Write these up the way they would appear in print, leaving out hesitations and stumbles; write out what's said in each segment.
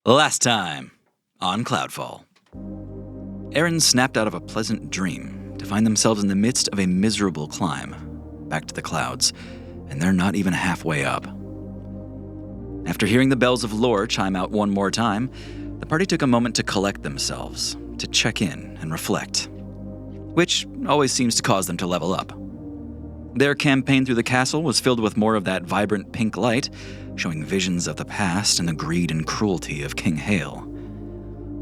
Last time on Cloudfall. Aaron snapped out of a pleasant dream to find themselves in the midst of a miserable climb back to the clouds, and they're not even halfway up. After hearing the bells of lore chime out one more time, the party took a moment to collect themselves, to check in and reflect, which always seems to cause them to level up. Their campaign through the castle was filled with more of that vibrant pink light, showing visions of the past and the greed and cruelty of King Hale.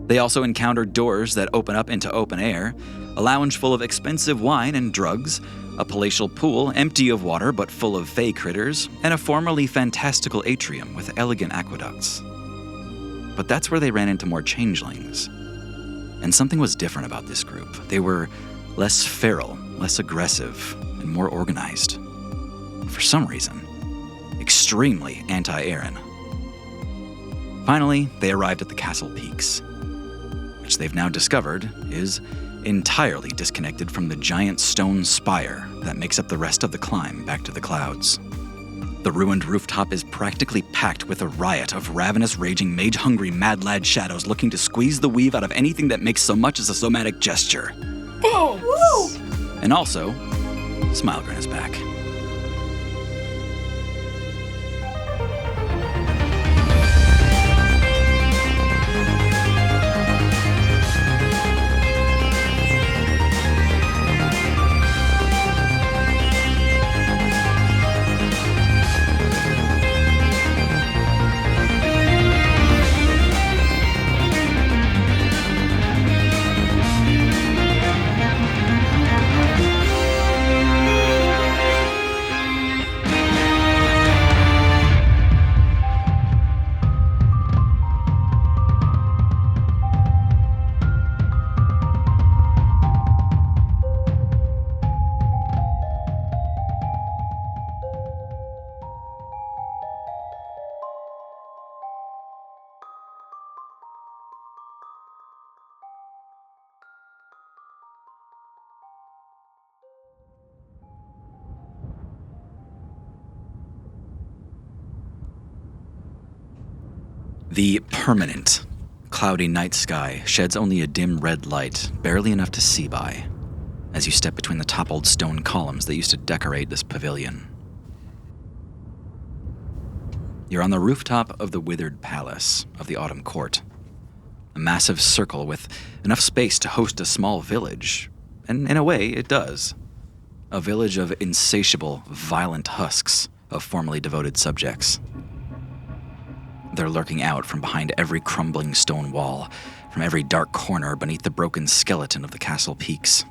They also encountered doors that open up into open air, a lounge full of expensive wine and drugs, a palatial pool empty of water but full of fey critters, and a formerly fantastical atrium with elegant aqueducts. But that's where they ran into more changelings. And something was different about this group. They were less feral, less aggressive, and more organized. For some reason, extremely anti-Aaron. Finally, they arrived at the castle peaks, which they've now discovered is entirely disconnected from the giant stone spire that makes up the rest of the climb back to the clouds. The ruined rooftop is practically packed with a riot of ravenous, raging, mage-hungry, mad lad shadows looking to squeeze the weave out of anything that makes so much as a somatic gesture. Boom! Woo! And also, Smilegrin is back. The permanent, cloudy night sky sheds only a dim red light, barely enough to see by, as you step between the toppled stone columns that used to decorate this pavilion. You're on the rooftop of the withered palace of the Autumn Court, a massive circle with enough space to host a small village, and in a way, it does. A village of insatiable, violent husks of formerly devoted subjects. They're lurking out from behind every crumbling stone wall, from every dark corner beneath the broken skeleton of the castle peaks.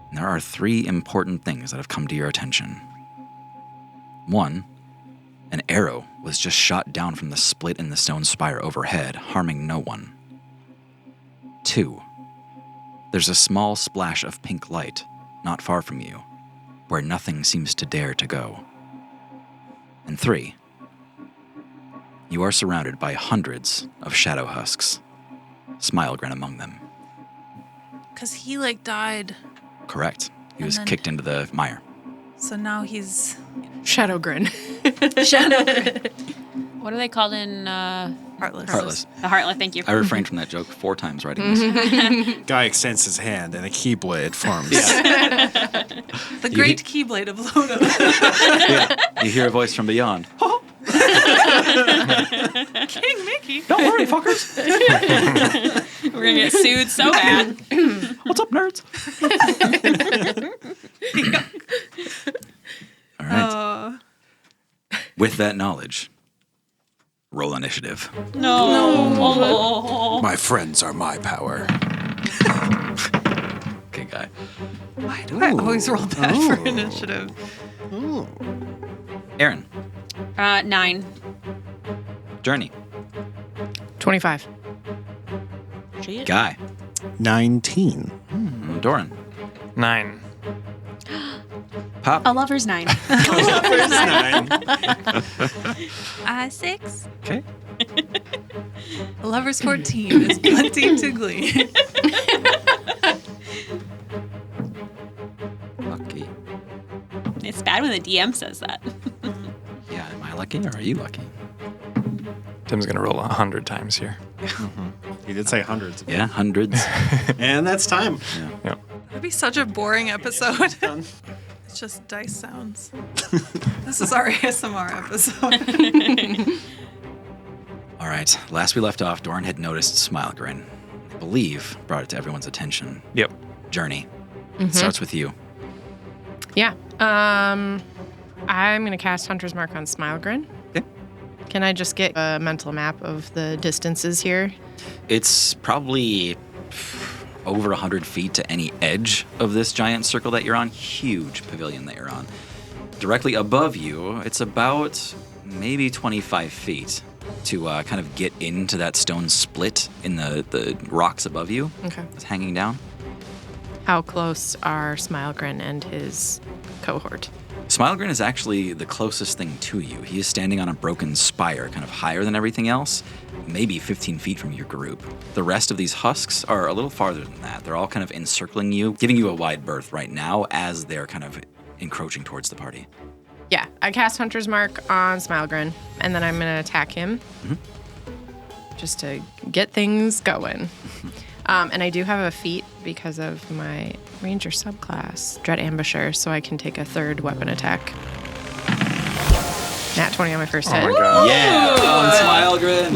And there are 3 important things that have come to your attention. 1, an arrow was just shot down from the split in the stone spire overhead, harming no one. 2, there's a small splash of pink light, not far from you, where nothing seems to dare to go. And 3, you are surrounded by hundreds of shadow husks, Smilegrin among them. 'Cause he, died. Correct. He was kicked into the mire. So now he's... Shadowgrin. Shadowgrin. What are they called in... Heartless. Heartless. The Heartless, thank you. I refrained from that joke 4 times writing this. Guy extends his hand and a keyblade forms. The great Keyblade of Lodo. Yeah. You hear a voice from beyond. King Mickey. Don't worry, fuckers. We're going to get sued so bad. What's up, nerds? All right. With that knowledge, roll initiative. No. My friends are my power. Okay, guy. Why do I always roll bad for initiative? Aaron. 9. Journey. 25. Shit. Guy. 19. Doran. 9. Pop. A lover's 9. 6. Okay. A lover's 14 is plenty to glee. Lucky. It's bad when the DM says that. Yeah, am I lucky or are you lucky? Tim's going to roll 100 times here. He did say hundreds. Yeah, hundreds. And that's time. Yep. It'd be such a boring episode. It's just dice sounds. This is our ASMR episode. All right. Last we left off, Doran had noticed Smilegrin. I believe brought it to everyone's attention. Yep. Journey. It starts with you. Yeah. I'm going to cast Hunter's Mark on Smilegrin. Okay. Can I just get a mental map of the distances here? It's probably over 100 feet to any edge of this giant circle that you're on. Huge pavilion that you're on. Directly above you, it's about maybe 25 feet to kind of get into that stone split in the rocks above you. Okay. It's hanging down. How close are Smilegrin and his cohort? Smilegrin is actually the closest thing to you. He is standing on a broken spire, kind of higher than everything else, maybe 15 feet from your group. The rest of these husks are a little farther than that. They're all kind of encircling you, giving you a wide berth right now as they're kind of encroaching towards the party. Yeah, I cast Hunter's Mark on Smilegrin, and then I'm going to attack him just to get things going. And I do have a feat because of my Ranger subclass, Dread Ambusher, so I can take a third weapon attack. Nat 20 on my first hit. Oh my god. Yeah, on Smilegrin.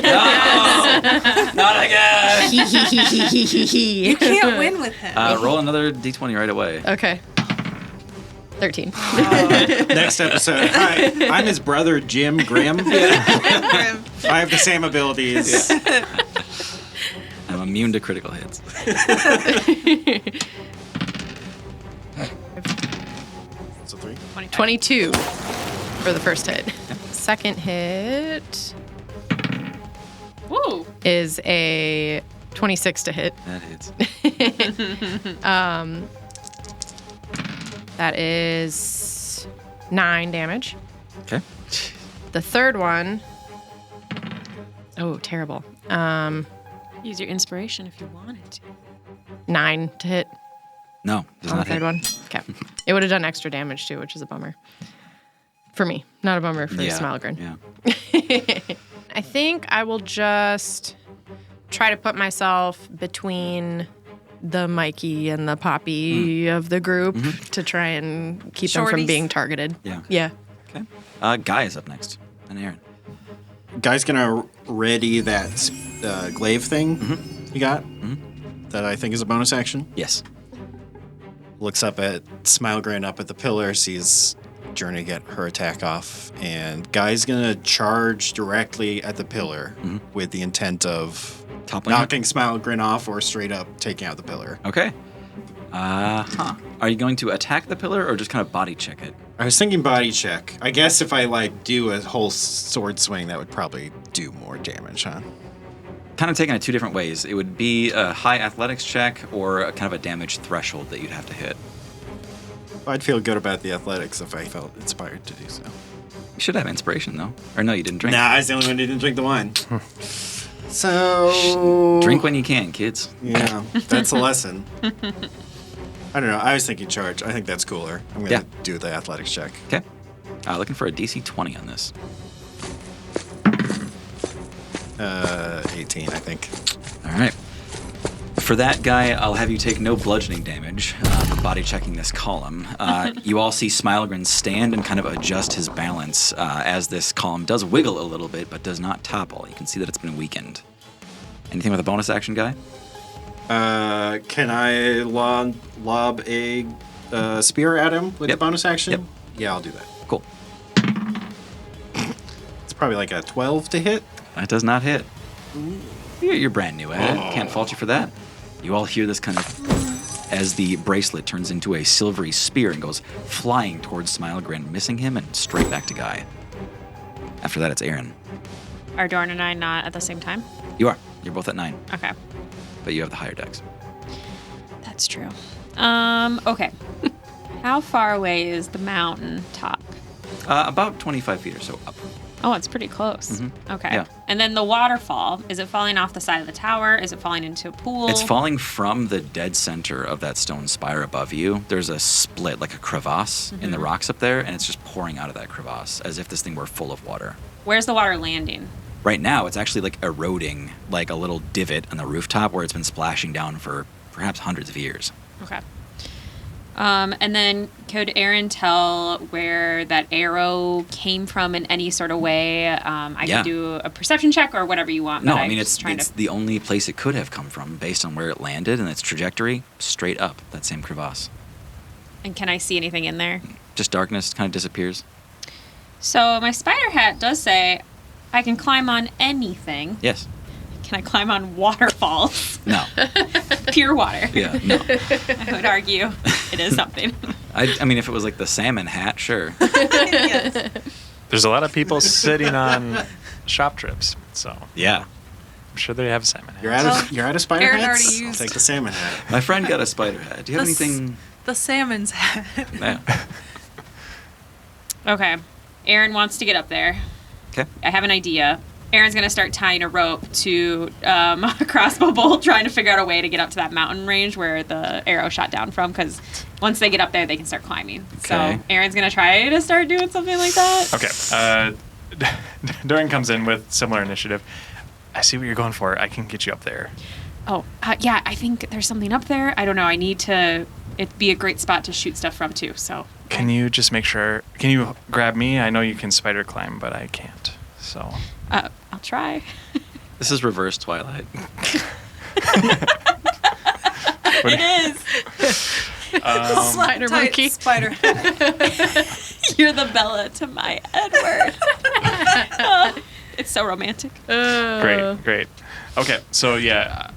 No, not again. You can't win with him. Roll another d20 right away. Okay. 13. Next episode. Hi, I'm his brother, Jim Grimm. I have the same abilities. I'm immune to critical hits. So 3. 22 for the first hit. Second hit Woo! is a 26 to hit. That hits. That is 9 damage. Okay. The third one, oh, terrible. Use your inspiration if you wanted to. 9 to hit No, does on the not third hit. one. Okay. It would have done extra damage too, which is a bummer. For me, not a bummer for Smilegrin. Yeah. I think I will just try to put myself between the Mikey and the Poppy of the group to try and keep them from Shorties. being targeted. Yeah. Yeah. Okay. Guy is up next. And Aaron. Guy's gonna ready that glaive thing you got. That I think is a bonus action. Yes. Looks up at Smilegrin up at the pillar, sees Journey get her attack off, and Guy's gonna charge directly at the pillar with the intent of Toppling it? knocking Smilegrin off or straight up taking out the pillar. Okay. Are you going to attack the pillar or just kind of body check it? I was thinking body check. I guess if I do a whole sword swing, that would probably do more damage, huh? Kind of taking it two different ways. It would be a high athletics check or a kind of a damage threshold that you'd have to hit. I'd feel good about the athletics if I felt inspired to do so. You should have inspiration though. Or no, you didn't drink. Nah, I was the only one who didn't drink the wine. So Drink when you can, kids. Yeah, that's a lesson. I don't know. I was thinking charge. I think that's cooler. I'm gonna do the athletics check. Okay. Looking for a DC 20 on this. 18, I think. All right. For that guy, I'll have you take no bludgeoning damage for body checking this column. You all see Smilegrin stand and kind of adjust his balance as this column does wiggle a little bit, but does not topple. You can see that it's been weakened. Anything with a bonus action, guy? Can I lob a spear at him with the bonus action? Yep. Yeah, I'll do that. Cool. It's probably like a 12 to hit. That does not hit. You're brand new at it. Can't fault you for that. You all hear this kind of as the bracelet turns into a silvery spear and goes flying towards Smilegrin, missing him and straight back to Guy. After that, it's Aaron. Are Dorn and I not at the same time? You are. You're both at 9, Okay. but you have the higher dex. That's true. Okay. How far away is the mountain top? About 25 feet or so up. Oh, it's pretty close. Okay. Yeah. And then the waterfall, is it falling off the side of the tower? Is it falling into a pool? It's falling from the dead center of that stone spire above you. There's a split, like a crevasse in the rocks up there, and it's just pouring out of that crevasse as if this thing were full of water. Where's the water landing? Right now, it's actually like eroding like a little divot on the rooftop where it's been splashing down for perhaps hundreds of years. Okay. And then could Aaron tell where that arrow came from in any sort of way? I Yeah. can do a perception check or whatever you want. No, but I mean, I'm it's just trying to. the only place it could have come from based on where it landed and its trajectory, straight up that same crevasse. And can I see anything in there? Just darkness kind of disappears. So my spider hat does say I can climb on anything. Yes. Can I climb on waterfalls? No. Pure water. Yeah, no. I would argue it is something. I mean, if it was like the salmon hat, sure. Yes. There's a lot of people sitting on shop trips, so Yeah. I'm sure they have salmon hats. You're out of spider Aaron hats? already I'll used- take the salmon hat. My friend got a spider hat. Do you have This- anything? The salmon's hat. Yeah. Okay. Aaron wants to get up there. Okay. I have an idea. Aaron's going to start tying a rope to a crossbow bolt, trying to figure out a way to get up to that mountain range where the arrow shot down from, because once they get up there, they can start climbing. Okay. So Aaron's going to try to start doing something like that. Okay. Dorian comes in with similar initiative. I see what you're going for. I can get you up there. Oh, yeah, I think there's something up there. I don't know. I need to... It'd be a great spot to shoot stuff from, too, so... Can you just make sure? Can you grab me? I know you can spider climb, but I can't. So. I'll try. This is reverse Twilight. It is. Spider Tight monkey. Spider hat. You're the Bella to my Edward. Oh, it's so romantic. Great. Okay, so yeah,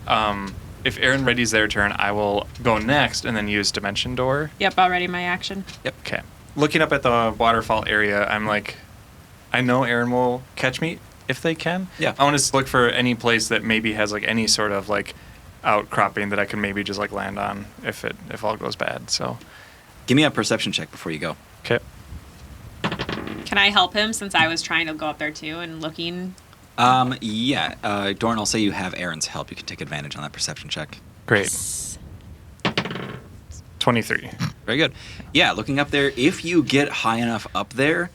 if Aaron readies their turn, I will go next and then use Dimension Door. Yep, already my action. Okay. Looking up at the waterfall area, I'm like, I know Aaron will catch me if they can. Yeah. I want to look for any place that maybe has like any sort of like outcropping that I can maybe just like land on if all goes bad. So. Give me a perception check before you go. Okay. Can I help him since I was trying to go up there too and looking? Yeah. Doran, I'll say you have Aaron's help. You can take advantage on that perception check. Great. 23. Very good. Yeah, looking up there, if you get high enough up there,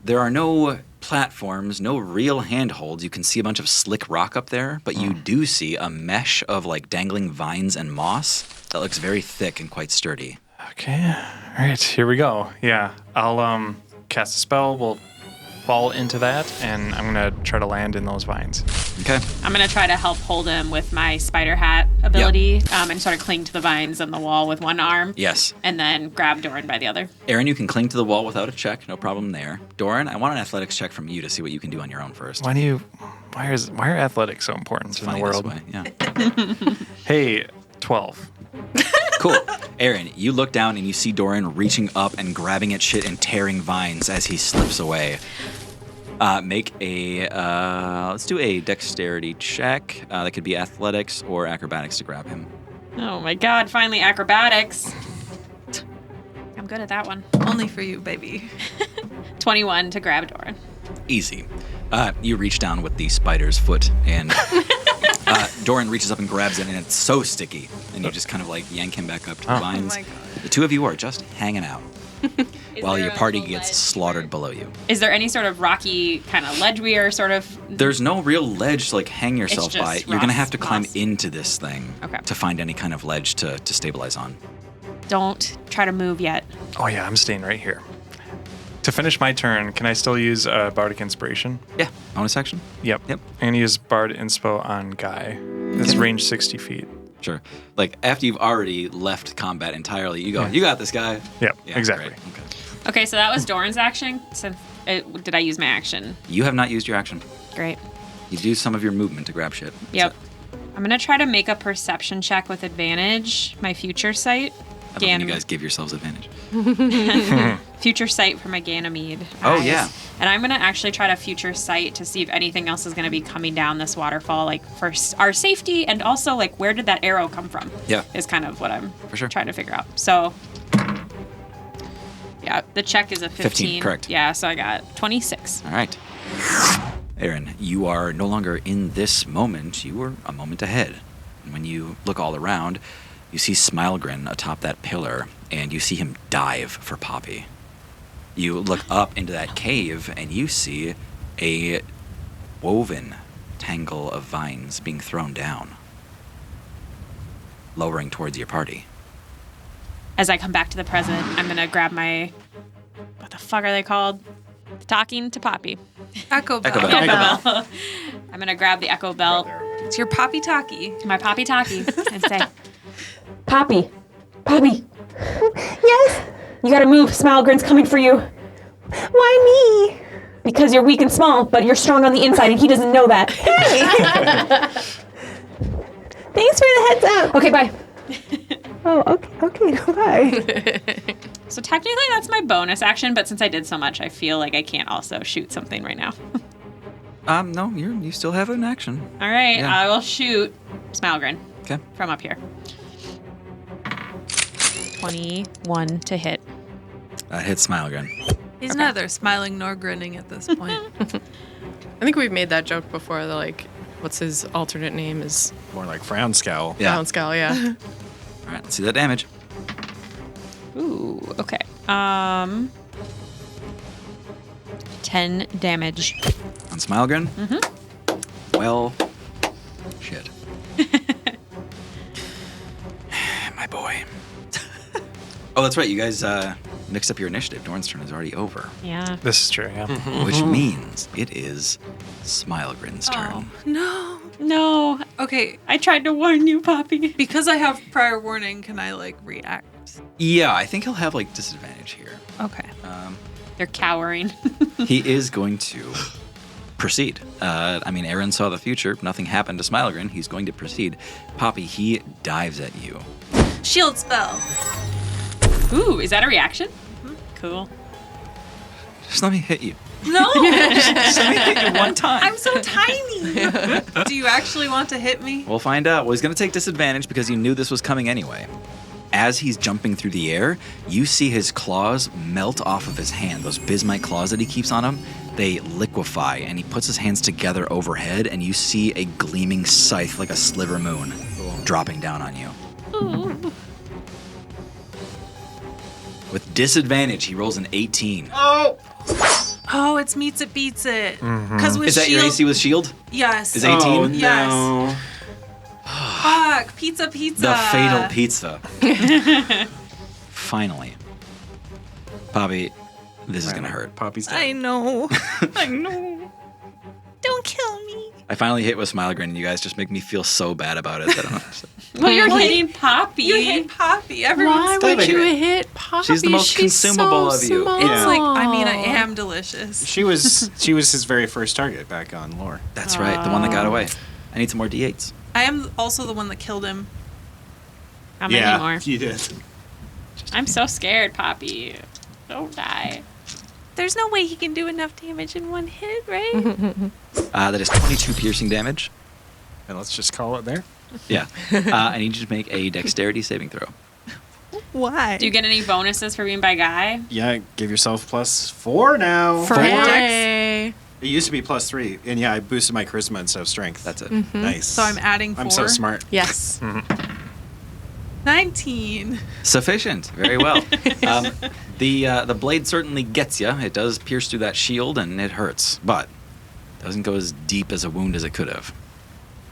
there are no platforms, no real handholds. You can see a bunch of slick rock up there, but you do see a mesh of like dangling vines and moss that looks very thick and quite sturdy. Okay. All right. Here we go. Yeah. I'll cast a spell. We'll fall into that, and I'm gonna try to land in those vines. Okay. I'm going to try to help hold him with my spider hat ability and sort of cling to the vines on the wall with one arm. Yes. And then grab Doran by the other. Aaron, you can cling to the wall without a check. No problem there. Doran, I want an athletics check from you to see what you can do on your own first. Why are athletics so important in the Funny world? this way. Yeah. Hey, 12. Cool. Aaron, you look down and you see Doran reaching up and grabbing at shit and tearing vines as he slips away. Make a, let's do a dexterity check. That could be athletics or acrobatics to grab him. Oh my god, finally acrobatics. I'm good at that one. Only for you, baby. 21 to grab Doran. Easy. You reach down with the spider's foot and Doran reaches up and grabs it and it's so sticky. And you just kind of like yank him back up to the Oh. vines. Oh my god. The two of you are just hanging out while there your a party little gets ledge slaughtered where- below you. Is there any sort of rocky kind of ledge we are sort of... There's no real ledge to like hang yourself just by. You're gonna have to climb moss. into this thing Okay. to find any kind of ledge to stabilize on. Don't try to move yet. Oh yeah, I'm staying right here. To finish my turn, can I still use Bardic Inspiration? Yeah. Bonus action? Yep. Yep. I'm gonna use Bard Inspo on Guy. It's range 60 feet. Sure. Like after you've already left combat entirely, you go, you got this guy. Yep, Yeah, exactly. great. Okay. Okay, so that was Doran's action. Since did I use my action? You have not used your action. Great. You've used some of your movement to grab shit. Yep. I'm gonna try to make a perception check with advantage. My future sight. I love when you guys give yourselves advantage. Future sight for my Ganymede. Oh, eyes. yeah. And I'm gonna actually try to future sight to see if anything else is gonna be coming down this waterfall, like for our safety, and also like where did that arrow come from? Yeah. Is kind of what I'm For sure. trying to figure out. So. Yeah, the check is a 15. correct. Yeah, so I got 26. All right. Aaron, you are no longer in this moment. You were a moment ahead. And when you look all around, you see Smilegrin atop that pillar, and you see him dive for Poppy. You look up into that cave, and you see a woven tangle of vines being thrown down, lowering towards your party. As I come back to the present, I'm going to grab my... What the fuck are they called? Talking to Poppy. Echo Bell. Echo Bell. Bell. I'm going to grab the Echo Bell, It's your Poppy Talkie. my Poppy Talkie, and say, Poppy. Poppy. Yes? You gotta move. Smile Grin's coming for you. Why me? Because you're weak and small, but you're strong on the inside, and he doesn't know that. Hey! Thanks for the heads up. Okay, bye. Oh, okay, bye. so technically that's my bonus action, but since I did so much, I feel like I can't also shoot something right now. No, you still have an action. All right, Yeah. I will shoot Smile Grin Okay. from up here. 21 to hit. Hit Smile Grin. He's neither smiling nor grinning at this point. I think we've made that joke before. The like, what's his alternate name is More like frown scowl. Yeah. Brown Skull. Yeah. All right, let's see that damage. Ooh, okay. 10 damage. On Smile Grin? Mm-hmm. Well, shit. My boy. Oh, that's right. You guys mixed up your initiative. Dorn's turn is already over, Yeah. This is true, yeah. which means it is Smile Grin's turn. Oh, no. No, Okay, I tried to warn you, Poppy. because I have prior warning, can I, like, react? Yeah, I think he'll have like disadvantage here. Okay. They're cowering. He is going to proceed. I mean, Aaron saw the future. Nothing happened to Smile Grin. He's going to proceed. Poppy, he dives at you. Shield spell. Ooh, is that a reaction? Cool. Just let me hit you. No, Just let me hit you one time. I'm so tiny. Do you actually want to hit me? We'll find out. Well, he's going to take disadvantage because he knew this was coming anyway. As he's jumping through the air, you see his claws melt off of his hand. Those bismite claws that he keeps on him, they liquefy, and he puts his hands together overhead, and you see a gleaming scythe like a sliver moon dropping down on you. Ooh. With disadvantage, he rolls an 18. Oh, it's meets it beats it. Because with Is that shield, your AC with shield? yes. Is 18? Oh, Yes. no. Fuck, pizza. The fatal pizza. Finally. Poppy, this is going to hurt. Poppy's dead. I know. I know. Don't kill me. I finally hit with Smile Grin, and you guys just make me feel so bad about it that I don't know. Well, you're hitting Poppy. You hit Poppy. Everyone's Why would stabbing you her. hit Poppy? She's the most consumable of you. small. It's like, I mean, I am delicious. She was his very first target back on lore. That's right, the one that got away. I need some more D8s. I am also the one that killed him. How many more? you did. I'm so scared, Poppy. Don't die. There's no way he can do enough damage in one hit, right? That is 22 piercing damage. And let's just call it there. Yeah. I need you to make a dexterity saving throw. Why? Do you get any bonuses for being by Guy? Yeah, give yourself +4 now. For Four? dex? Hey. It used to be +3, and yeah, I boosted my charisma instead of strength. That's it. Nice. So I'm adding 4. I'm so smart. Yes. 19. Sufficient. Very well. The blade certainly gets you. It does pierce through that shield, and it hurts, but doesn't go as deep as a wound as it could have.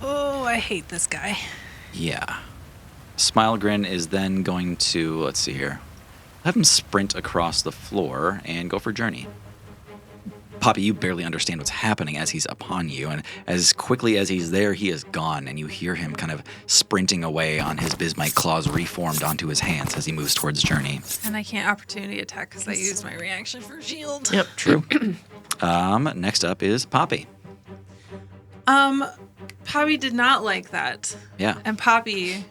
Oh, I hate this guy. Yeah. Smile Grin is then going to, let's see here, have him sprint across the floor and go for Journey. Poppy, you barely understand what's happening as he's upon you, and as quickly as he's there, he is gone, and you hear him kind of sprinting away on his bismite claws reformed onto his hands as he moves towards Journey. And I can't opportunity attack because I used my reaction for shield. Yep. True. Next up is Poppy. Poppy did not like that. Yeah. And Poppy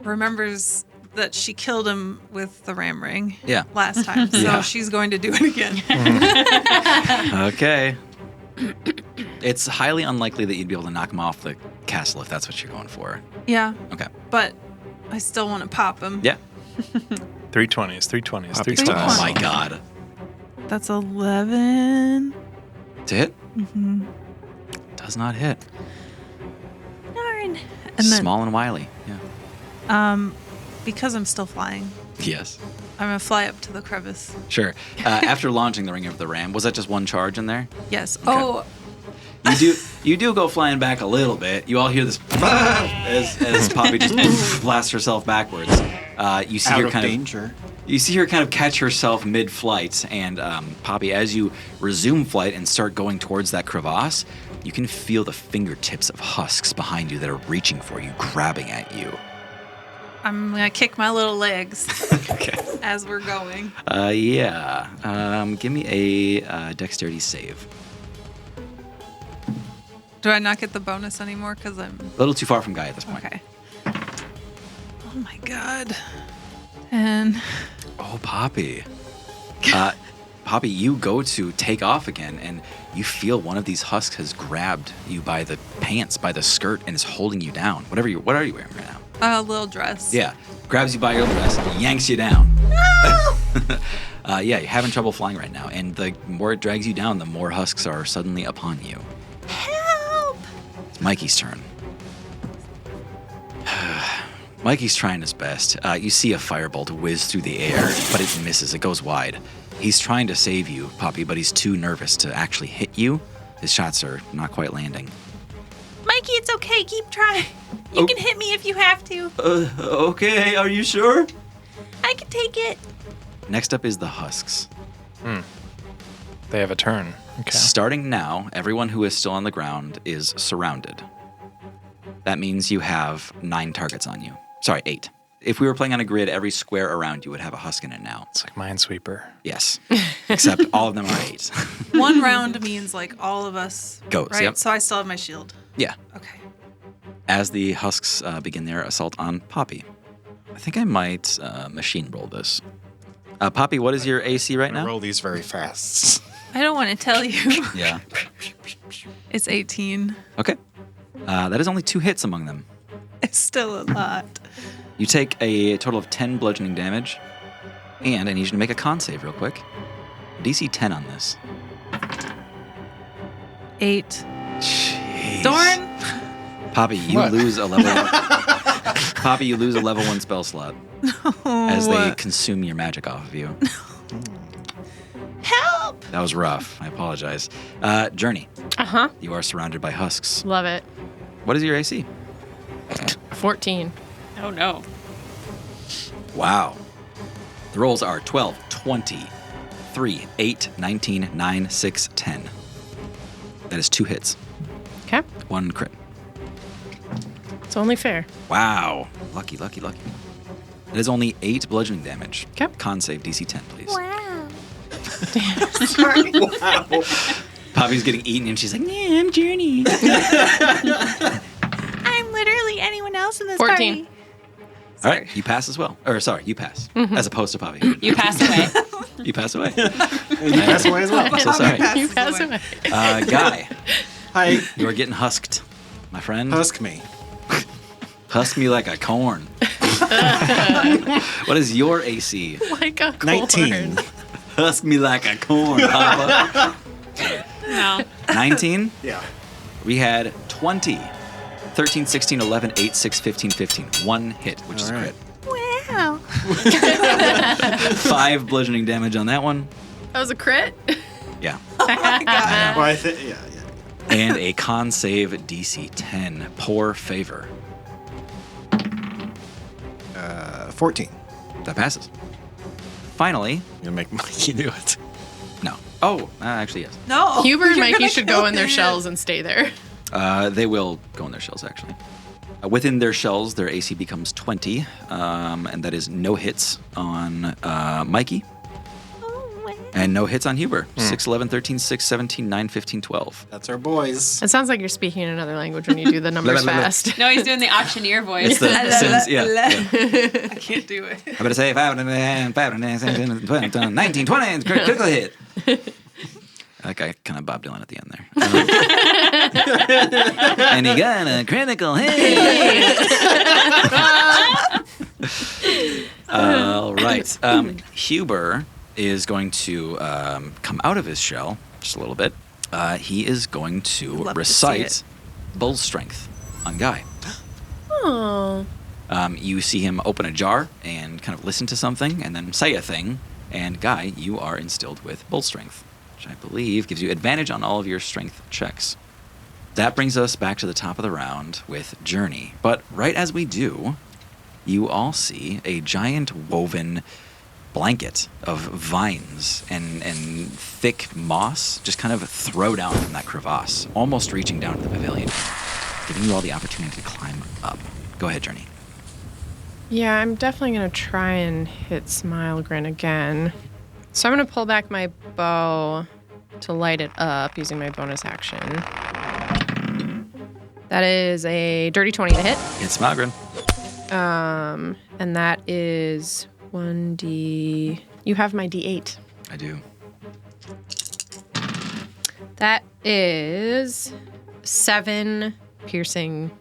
remembers that she killed him with the ram ring Yeah. last time. So Yeah. she's going to do it again. Okay. It's highly unlikely that you'd be able to knock him off the castle if that's what you're going for. Yeah. Okay. But I still want to pop him. Yeah. 320s. Poppy's 320s. time. Oh my god. That's 11. To hit? Mm-hmm. Does not hit. Darn. And then, Small and wily. Yeah. because I'm still flying, Yes. I'm going to fly up to the crevice. Sure. After launching the Ring of the Ram, was that just one charge in there? Yes. Oh, You do go flying back a little bit. You all hear this as Poppy just blasts herself backwards. You see Out her of kind danger. You see her kind of catch herself mid-flight, and Poppy, as you resume flight and start going towards that crevasse, you can feel the fingertips of husks behind you that are reaching for you, grabbing at you. I'm gonna kick my little legs Okay. as we're going. Yeah. Give me a dexterity save. Do I not get the bonus anymore? Because I'm A little too far from Guy at this point. okay. Oh my god. 10. Oh, Poppy. Poppy, you go to take off again, and you feel one of these husks has grabbed you by the pants, by the skirt, and is holding you down. What are you wearing right now? A little dress. Yeah. Grabs you by your dress, yanks you down. No! Yeah, you're having trouble flying right now, and the more it drags you down, the more husks are suddenly upon you. Help! It's Mikey's turn. Mikey's trying his best. You see a firebolt whiz through the air, but it misses. It goes wide. He's trying to save you, Poppy, but he's too nervous to actually hit you. His shots are not quite landing. Mikey, it's okay. Keep trying. You can hit me if you have to. Okay, are you sure? I can take it. Next up is the husks. They have a turn. Okay. Starting now, everyone who is still on the ground is surrounded. That means you have 9 targets on you. Sorry, 8. If we were playing on a grid, every square around you would have a husk in it now. It's like Minesweeper. Yes. Except all of them are 8. One round means like all of us. Goes, Right? yep. So I still have my shield. Yeah. Okay. As the husks begin their assault on Poppy. I think I might machine roll this. Poppy, what is your AC right I now? roll these very fast. I don't want to tell you. Yeah. It's 18. Okay. That is only 2 hits among them. It's still a lot. You take a total of 10 bludgeoning damage, and I need you to make a con save real quick. DC 10 on this. 8. Jeez. Darn. Poppy, you lose a level. Poppy, you lose a level 1 spell slot as they consume your magic off of you. Help! That was rough. I apologize. Journey, Uh-huh. you are surrounded by husks. Love it. What is your AC? 14. Oh no. Wow. The rolls are 12, 20, 3, 8, 19, 9, 6, 10. That is 2 hits. Okay. 1 crit. It's only fair. Wow. Lucky, lucky, lucky. It is only 8 bludgeoning damage. Okay. Con save DC 10, please. Wow. Sorry. Wow. Poppy's getting eaten and she's like, yeah, I'm Journey. I'm literally anyone else in this 14. party. All right, you pass as well. Or sorry, you pass. As opposed to Poppy. You passed away. You pass away. And you pass away as well. I'm so sorry. You pass away. Guy, Hi. you are getting husked, my friend. Husk me. Husk me like a corn. What is your AC? Like a 19. corn. Husk me like a corn, Papa. No. 19? Yeah. We had 20. 13, 16, 11, 8, 6, 15, 15. 1 hit, which is a All crit. right. Wow. 5 bludgeoning damage on that one. That was a crit? Yeah. Well, I think, yeah. And a con save DC 10. Poor favor. 14. That passes. Finally, I'm gonna make Mikey do it. no. Oh, actually, yes. No. Huber and you're Mikey gonna should kill go in their me. shells and stay there. They will go in their shells, actually. Within their shells, their AC becomes 20, and that is no hits on Mikey, Oh, wow. and no hits on Huber. 6, 11, 13, 6, 17, 9, 15, 12. That's our boys. It sounds like you're speaking in another language when you do the numbers Blah, blah, blah. fast. No, he's doing the auctioneer voice. It's the sins, yeah. I can't do it. I better say 5, 19, 20, critical hit. Like I kind of Bob Dylan at the end there. And he got a critical hit. All right. Huber is going to come out of his shell just a little bit. He is going to Love to recite see Bull Strength on Guy. Oh. You see him open a jar and kind of listen to something and then say a thing. And Guy, you are instilled with Bull Strength, which I believe gives you advantage on all of your strength checks. That brings us back to the top of the round with Journey. But right as we do, you all see a giant woven blanket of vines and thick moss just kind of throw down from that crevasse, almost reaching down to the pavilion, giving you all the opportunity to climb up. Go ahead, Journey. Yeah, I'm definitely going to try and hit Smile Grin again. So I'm going to pull back my bow to light it up using my bonus action. That is a dirty 20 to hit. Hit Smile Grin. And that is 1d. You have my d8. I do. That is 7 piercing.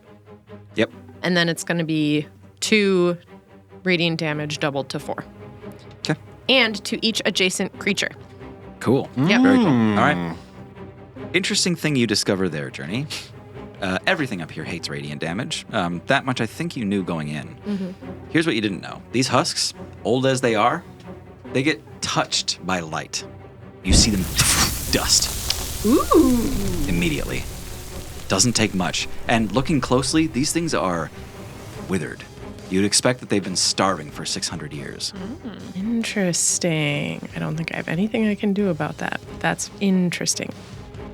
Yep. And then it's going to be 2 radiant damage doubled to 4. Okay. And to each adjacent creature. Cool. Yep. Very cool. All right. Interesting thing you discover there, Journey. Everything up here hates radiant damage. That much I think you knew going in. Mm-hmm. Here's what you didn't know. These husks, old as they are, they get touched by light. You see them dust. Ooh. Immediately. Doesn't take much. And looking closely, these things are withered. You'd expect that they've been starving for 600 years. Interesting. I don't think I have anything I can do about that. That's interesting.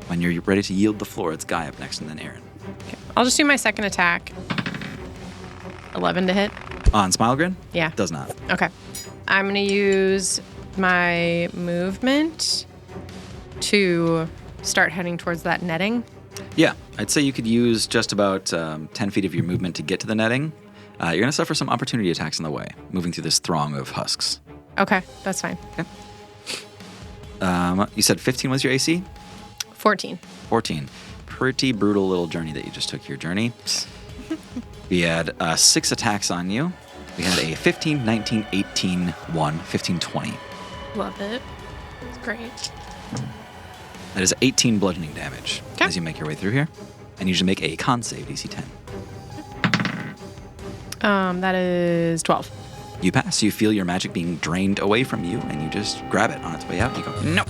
When you're ready to yield the floor, it's Guy up next and then Aaron. Okay. I'll just do my second attack. 11 to hit. On Smile Grin? Yeah. Does not. Okay. I'm going to use my movement to start heading towards that netting. Yeah, I'd say you could use just about 10 feet of your movement to get to the netting. You're going to suffer some opportunity attacks on the way, moving through this throng of husks. Okay, that's fine. Okay. You said 15 was your AC? 14. 14. Pretty brutal little journey that you just took here, Journey. We had 6 attacks on you. We had a 15, 19, 18, 1, 15, 20. Love it. It's great. That is 18 bludgeoning damage 'Kay. as you make your way through here. And you should make a con save, DC 10. That is 12. You pass. You feel your magic being drained away from you, and you just grab it on its way out. And you go, nope.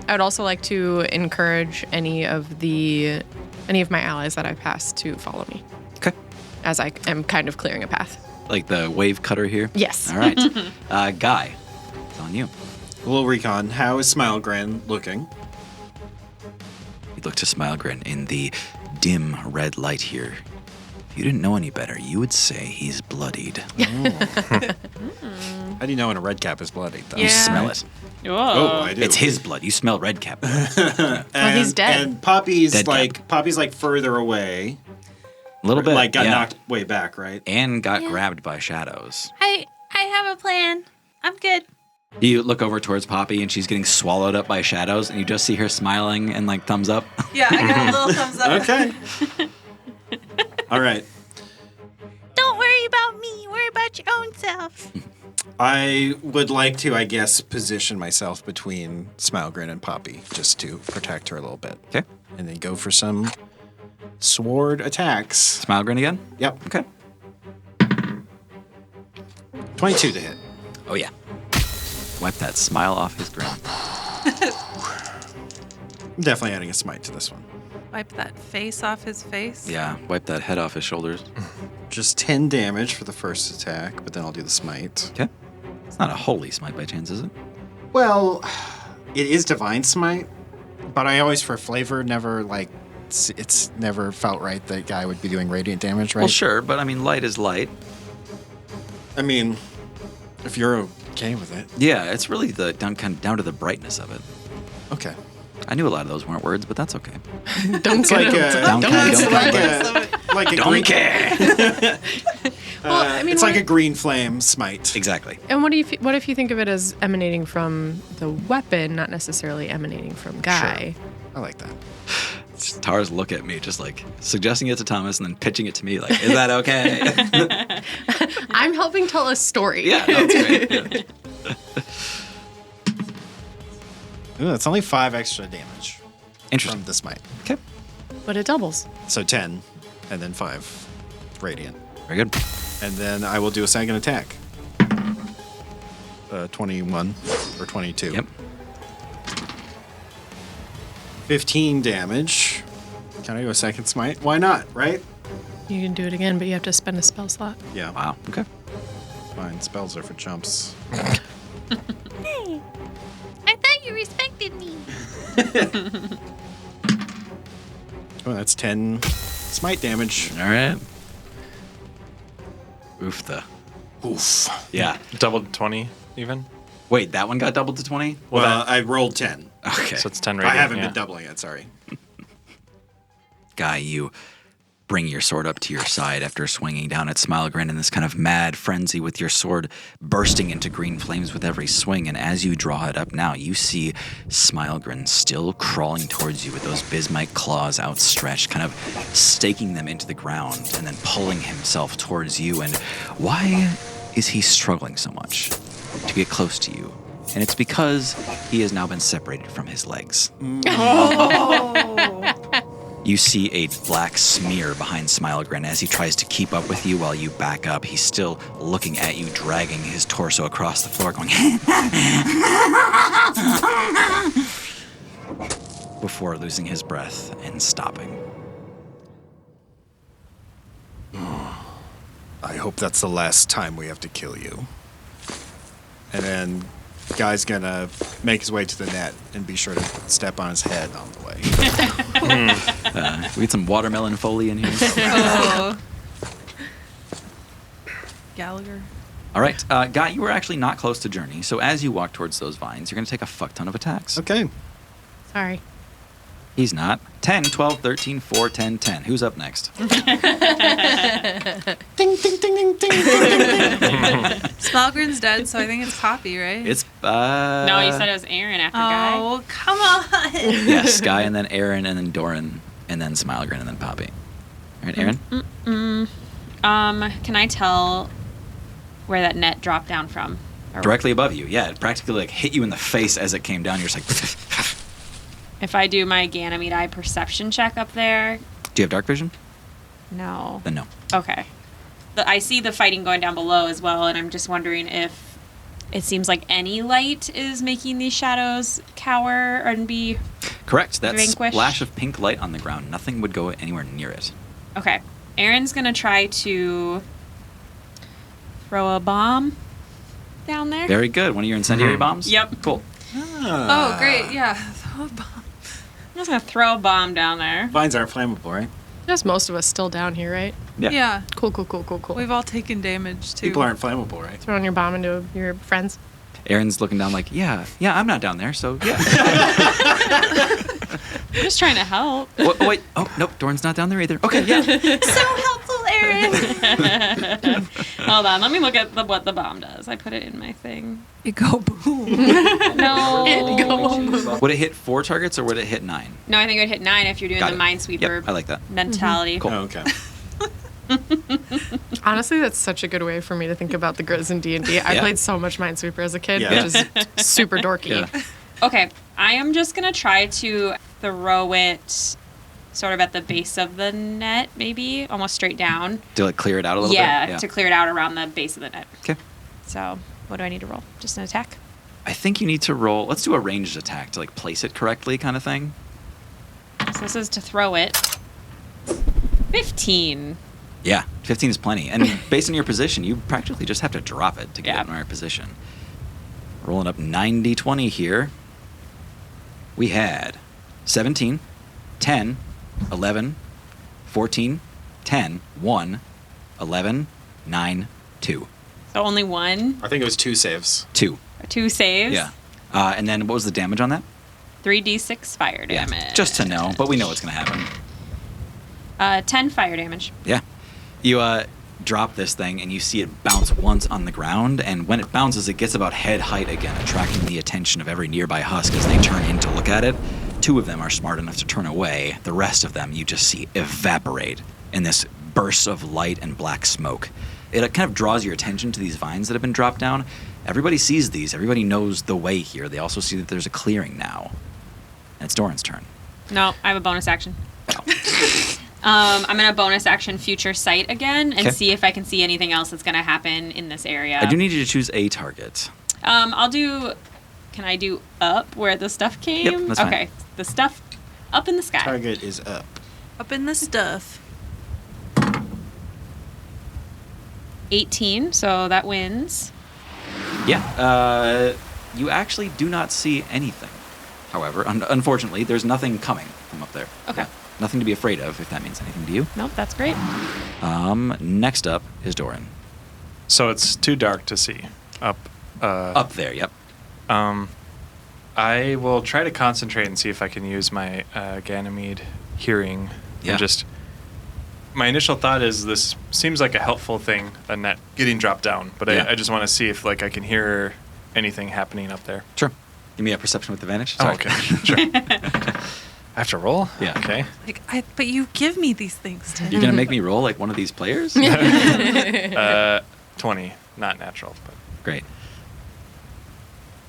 I would also like to encourage any of my allies that I pass to follow me Okay. as I am kind of clearing a path. Like the wave cutter here? Yes. All right. Guy, it's on you. A little recon. How is Smile Grin looking? You look to Smile Grin in the dim red light here. If you didn't know any better, you would say he's bloodied. How do you know when a red cap is bloodied, though? You smell it. Whoa. Oh, I do. It's his blood. You smell red cap blood. Well, he's dead. And Poppy's Dead like further away. A little bit. Like got yeah. knocked way back, right? And got grabbed by shadows. I have a plan. I'm good. You look over towards Poppy, and she's getting swallowed up by shadows, and you just see her smiling and like thumbs up. Yeah, I got a little thumbs up. Okay. All right. Don't worry about me. Worry about your own self. I would like to, I guess, position myself between Smile Grin and Poppy just to protect her a little bit. Okay. And then go for some sword attacks. Smile Grin again? Yep. Okay. 22 to hit. Oh, yeah. Wipe that smile off his grin. I'm definitely adding a smite to this one. Wipe that face off his face. Yeah, wipe that head off his shoulders. Just 10 damage for the first attack, but then I'll do the smite. Okay. It's not a holy smite by chance, is it? Well, it is divine smite, but I always, for flavor, never it's never felt right that guy would be doing radiant damage, right? Well, sure, but I mean, light is light. I mean, if you're okay with it. Yeah, it's really down to the brightness of it. Okay. I knew a lot of those weren't words, but that's okay. Don't It's like Don't a Don't green, care. Well, I mean, it's like a green flame smite. Exactly. And what if you think of it as emanating from the weapon, not necessarily emanating from Guy? Sure. I like that. Tara's look at me, just like suggesting it to Thomas and then pitching it to me, like, is that okay? I'm helping tell a story. Yeah, no, it's great. Yeah. Ooh, that's only 5 extra damage Interesting. from the smite. Okay. But it doubles. So 10, and then 5 radiant. Very good. And then I will do a second attack. 21 or 22. Yep. 15 damage. Can I do a second smite? Why not, right? You can do it again, but you have to spend a spell slot. Yeah. Wow. Okay. Fine. Spells are for chumps. Hey, I thought you respected me. Oh, that's 10 smite damage. All right. Oof the. Oof. Yeah. Doubled 20 even. Wait, that one got doubled to 20? Well, I rolled 10. Okay. So it's 10 I radiant. haven't yeah. been doubling it, sorry. Guy, you bring your sword up to your side after swinging down at Smilegrin in this kind of mad frenzy with your sword bursting into green flames with every swing. And as you draw it up now, you see Smilegrin still crawling towards you with those bismite claws outstretched, kind of staking them into the ground and then pulling himself towards you. And why is he struggling so much to get close to you? And it's because he has now been separated from his legs. You see a black smear behind Smilegrin as he tries to keep up with you while you back up. He's still looking at you, dragging his torso across the floor, going before losing his breath and stopping. I hope that's the last time we have to kill you. And then Guy's gonna make his way to the net and be sure to step on his head on the way. We get some watermelon foley in here. Oh. Gallagher. All right, Guy, you were actually not close to Journey, so as you walk towards those vines, you're going to take a fuck ton of attacks. Okay. Sorry. He's not. 10, 12, 13, 4, 10, 10. Who's up next? Ding, ding, ding, ding, ding, ding. Smilegrin's dead, so I think it's Poppy, right? It's, No, you said it was Aaron after Guy. Oh, come on. yes, Guy, and then Aaron, and then Doran, and then Smilegrin, and then Poppy. All right, Aaron? Can I tell where that net dropped down from? Or Directly above you. Yeah, it practically like hit you in the face as it came down. You're just like... if I do my Ganymede Eye perception check up there? Do you have dark vision? No. Then no. Okay. I see the fighting going down below as well, and I'm just wondering if it seems like any light is making these shadows cower and be... Correct. That Vanquish. splash of pink light on the ground, nothing would go anywhere near it. Okay. Aaron's going to try to throw a bomb down there. Very good. One of your incendiary bombs? Yep. Cool. Oh, great. Yeah. Oh, bomb. I'm just going to throw a bomb down there. Vines aren't flammable, right? Just most of us still down here, right? Yeah. Yeah. Cool. We've all taken damage, too. People aren't flammable, right? Throwing your bomb into your friends. Aaron's looking down like, yeah, I'm not down there, so yeah. I'm just trying to help. Wait. Oh, nope. Doran's not down there either. Okay, yeah. So helpful, Aaron. Hold on. Let me look at what the bomb does. I put it in my thing. It go boom. No. Would it hit 4 targets or would it hit 9? No, I think it would hit 9 if you're doing Got the it. Minesweeper Yep, I like that. mentality. Cool. Oh, okay. Honestly, that's such a good way for me to think about the Grizz in D&D. I Yeah. played so much Minesweeper as a kid, Yeah. which is super dorky. Yeah. Okay, I am just going to try to throw it sort of at the base of the net, maybe, almost straight down. To like clear it out a little Yeah, bit? to clear it out around the base of the net. Okay. So, what do I need to roll? Just an attack? I think you need to roll. Let's do a ranged attack to like place it correctly, kind of thing. So, this is to throw it. 15. Yeah, 15 is plenty. And based on your position, you practically just have to drop it to get Yeah. it in the right position. Rolling up 90-20 here. We had 17, 10, 11, 14, 10, 1, 11, 9, 2. So, only one? I think it was 2 saves. 2. 2 saves? Yeah. And then what was the damage on that? 3d6 fire damage. Just to know, but we know what's going to happen. 10 fire damage. Yeah. You drop this thing and you see it bounce once on the ground, and when it bounces, it gets about head height again, attracting the attention of every nearby Husk as they turn in to look at it. 2 of them are smart enough to turn away. The rest of them you just see evaporate in this burst of light and black smoke. It kind of draws your attention to these vines that have been dropped down. Everybody sees these. Everybody knows the way here. They also see that there's a clearing now. And it's Doran's turn. No, I have a bonus action. I'm going to bonus action future sight again and Okay. see if I can see anything else that's going to happen in this area. I do need you to choose a target. I'll do... Can I do up where the stuff came? Yep, that's fine. Okay. The stuff up in the sky. Target is up. Up in the stuff. 18, so that wins. Yeah. You actually do not see anything. However, unfortunately, there's nothing coming from up there. Okay. Yeah. Nothing to be afraid of, if that means anything to you. Nope, that's great. Next up is Doran. So it's too dark to see up. Up there, yep. I will try to concentrate and see if I can use my Ganymede hearing. Yeah. And just, my initial thought is this seems like a helpful thing, a net getting dropped down. But Yeah. I just want to see if like I can hear anything happening up there. Sure. Give me a perception with advantage. Oh, Sorry. okay. Sure. I have to roll? Yeah. Okay. But you give me these things, Tim. You're going to make me roll like one of these players? 20, not natural, but Great.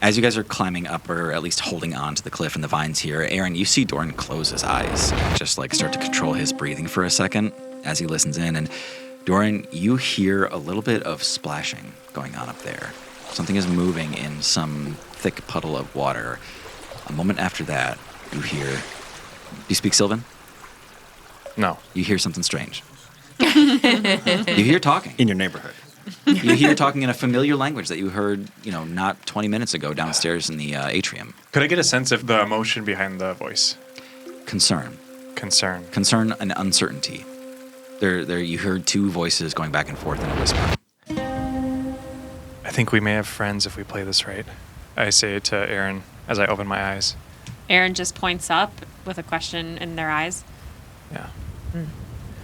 As you guys are climbing up, or at least holding on to the cliff and the vines here, Aaron, you see Doran close his eyes, just like start to control his breathing for a second as he listens in. And Doran, you hear a little bit of splashing going on up there. Something is moving in some thick puddle of water. A moment after that, you hear... Do you speak Sylvan? no. You hear something strange. You hear talking. In your neighborhood. You hear talking in a familiar language that you heard, not 20 minutes ago downstairs in the atrium. Could I get a sense of the emotion behind the voice? Concern. Concern. Concern and uncertainty. There. You heard two voices going back and forth in a whisper. I think we may have friends if we play this right. I say to Aaron as I open my eyes. Aaron just points up with a question in their eyes. Yeah.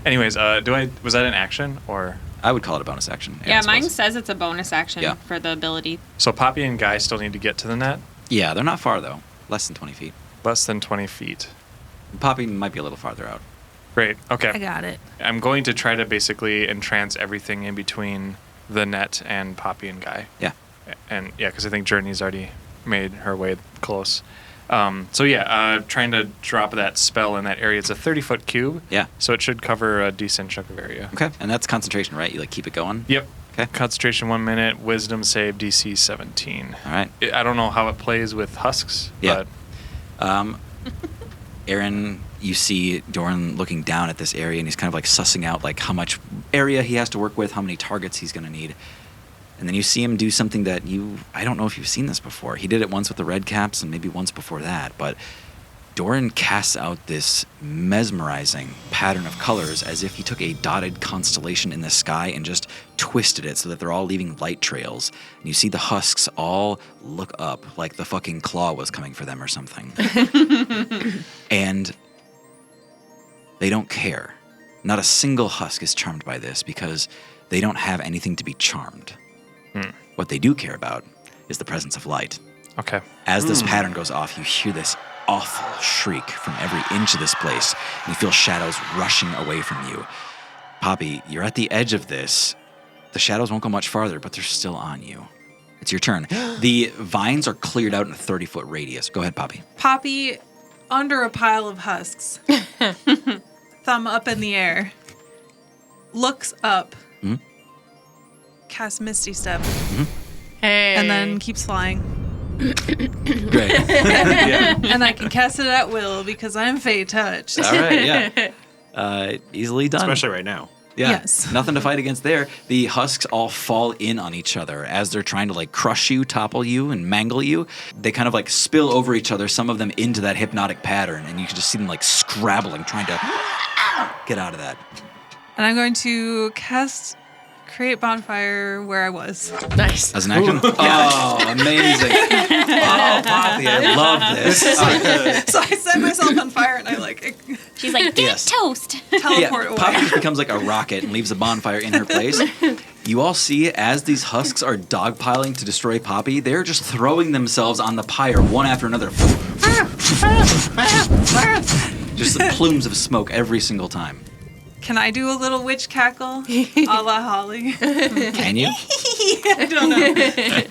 Anyways, was that an action or? I would call it a bonus action. Yeah, Aaron's mine was. says it's a bonus action Yeah. for the ability. So Poppy and Guy still need to get to the net? Yeah, they're not far, though. Less than 20 feet. Less than 20 feet. Poppy might be a little farther out. Great. Okay. I got it. I'm going to try to basically entrance everything in between the net and Poppy and Guy. Yeah. And yeah, because I think Journey's already made her way close. Trying to drop that spell in that area. It's a 30-foot cube. Yeah. So it should cover a decent chunk of area. Okay. And that's concentration, right? You, keep it going? Yep. Okay. Concentration 1 minute, wisdom save DC 17. All right. I don't know how it plays with husks, Yeah. but Aaron, you see Doran looking down at this area, and he's kind of sussing out how much area he has to work with, how many targets he's going to need. And then you see him do something that I don't know if you've seen this before. He did it once with the red caps and maybe once before that, but Doran casts out this mesmerizing pattern of colors as if he took a dotted constellation in the sky and just twisted it so that they're all leaving light trails. And you see the husks all look up like the fucking claw was coming for them or something. And they don't care. Not a single husk is charmed by this because they don't have anything to be charmed. What they do care about is the presence of light. okay. As this pattern goes off, you hear this awful shriek from every inch of this place, and you feel shadows rushing away from you. Poppy, you're at the edge of this. The shadows won't go much farther, but they're still on you. It's your turn. The vines are cleared out in a 30-foot radius. Go ahead, Poppy. Poppy, under a pile of husks, thumb up in the air, looks up, casts Misty Step, Hey. and then keeps flying. Great. And I can cast it at will because I'm Fey touched. All right, yeah. Easily done. Especially right now. Yeah. Yes. Nothing to fight against there. The husks all fall in on each other as they're trying to crush you, topple you, and mangle you. They kind of spill over each other, some of them into that hypnotic pattern, and you can just see them scrabbling, trying to get out of that. And I'm going to create bonfire where I was. Nice. As an action? Oh, amazing. Oh, Poppy, I love this. So I set myself on fire and I She's like, get Yes. toast. teleport away. Poppy just becomes a rocket and leaves a bonfire in her place. You all see as these husks are dogpiling to destroy Poppy, they're just throwing themselves on the pyre one after another. Just the plumes of smoke every single time. Can I do a little witch cackle a la Holly? Can you? I don't know.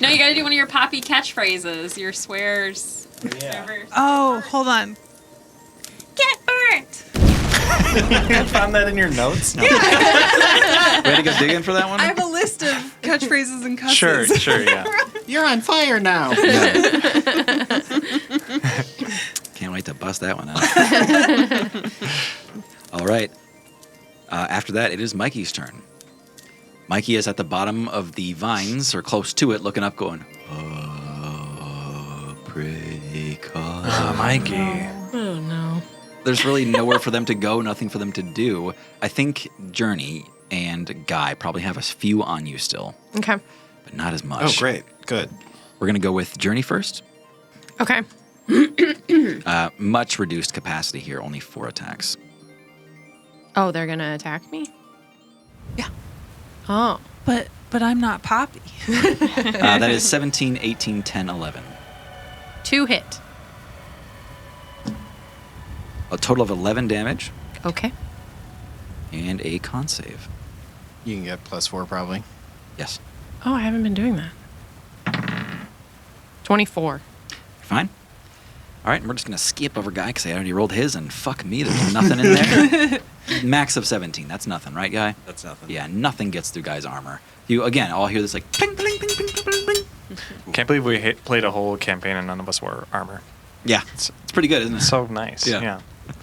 No, you gotta do one of your Poppy catchphrases, your swears. Whatever. Oh, hold on. Get burnt. I found that in your notes. No. We had to go digging for that one? I have a list of catchphrases and cusses. Sure, yeah. You're on fire now. Can't wait to bust that one out. All right. After that, it is Mikey's turn. Mikey is at the bottom of the vines, or close to it, looking up, going, "Oh, pretty cause." Mikey. Oh no. There's really nowhere for them to go, nothing for them to do. I think Journey and Guy probably have a few on you still, Okay. but not as much. Oh, great. Good. We're going to go with Journey first. Okay. Much reduced capacity here, only 4 attacks. Oh, they're gonna attack me? Yeah. Oh. But I'm not Poppy. That is 17, 18, 10, 11. 2 hit. A total of 11 damage Okay. and a con save. You can get +4 probably. Yes. Oh, I haven't been doing that. 24. Fine. All right, and we're just going to skip over Guy because I already rolled his, and fuck me, there's nothing in there. Max of 17. That's nothing, right, Guy? That's nothing. Yeah, nothing gets through Guy's armor. You, again, all hear this like, ping, ping, ping, ping, ping, ping, ping. Can't believe we played a whole campaign and none of us wore armor. Yeah, it's pretty good, isn't it? So nice. Yeah.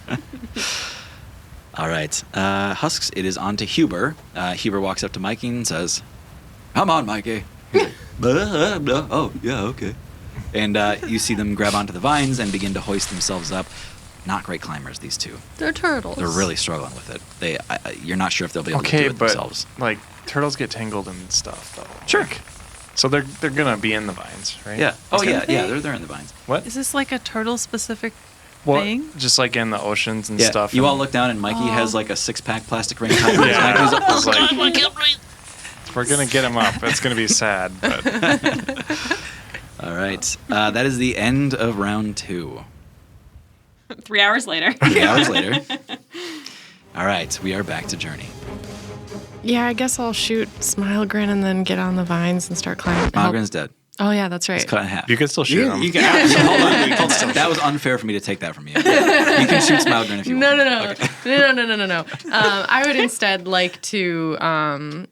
Yeah. All right. Husks, it is on to Huber. Huber walks up to Mikey and says, "Come on, Mikey." He's like, "Oh, yeah, okay." And you see them grab onto the vines and begin to hoist themselves up. Not great climbers, these two. They're turtles. They're really struggling with it. You're not sure if they'll be able to Okay, do it but themselves. like turtles get tangled and stuff though. Sure. Like, so they're gonna be in the vines, right? Yeah. Oh, Can yeah, they? yeah. They're in the vines. What? Is this like a turtle-specific Well, thing? just like in the oceans and Yeah. stuff. You and- all look down, and Mikey has like a 6-pack plastic ring tied around his neck. Yeah. He's like, I was like, we're gonna get him up. It's gonna be sad, but all right. That is the end of round 2. 3 hours later. 3 hours later. All right, we are back to Journey. Yeah, I guess I'll shoot Smile Grin and then get on the vines and start climbing. Malgren's dead. Oh, yeah, that's right. It's cut in half. you can still shoot him. You can absolutely Hold on. you can still That was unfair for me to take that from you. You can shoot Smougren if you No, want. no, no. No. I would instead like to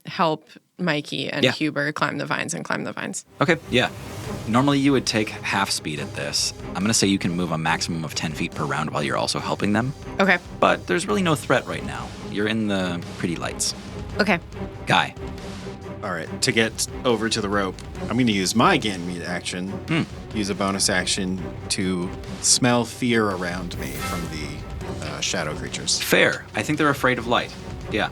help Mikey and Yeah. Huber climb the vines. Okay, yeah. Normally you would take half speed at this. I'm going to say you can move a maximum of 10 feet per round while you're also helping them. Okay. But there's really no threat right now. You're in the pretty lights. Okay. Guy. All right, to get over to the rope, I'm going to use my Ganymede action. Use a bonus action to smell fear around me from the shadow creatures. Fair. I think they're afraid of light. Yeah.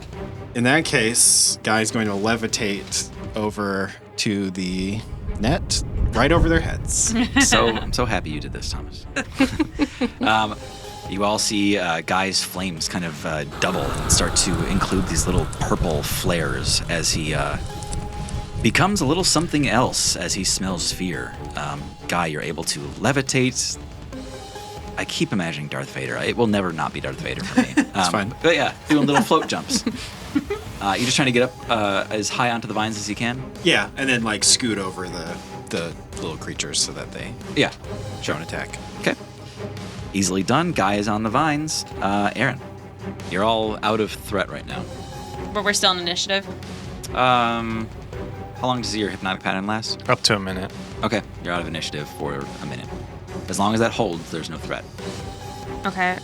In that case, Guy's going to levitate over to the net, right over their heads. I'm so happy you did this, Thomas. You all see Guy's flames kind of double and start to include these little purple flares as he becomes a little something else as he smells fear. Guy, you're able to levitate. I keep imagining Darth Vader. It will never not be Darth Vader for me. It's fine. But yeah, doing little float jumps. You're just trying to get up as high onto the vines as you can? Yeah, and then like scoot over the little creatures so that they Yeah. don't attack. Okay. Easily done. Guy is on the vines. Aaron, you're all out of threat right now. But we're still in initiative. How long does your hypnotic pattern last? Up to a minute. Okay, you're out of initiative for a minute. As long as that holds, there's no threat. Okay.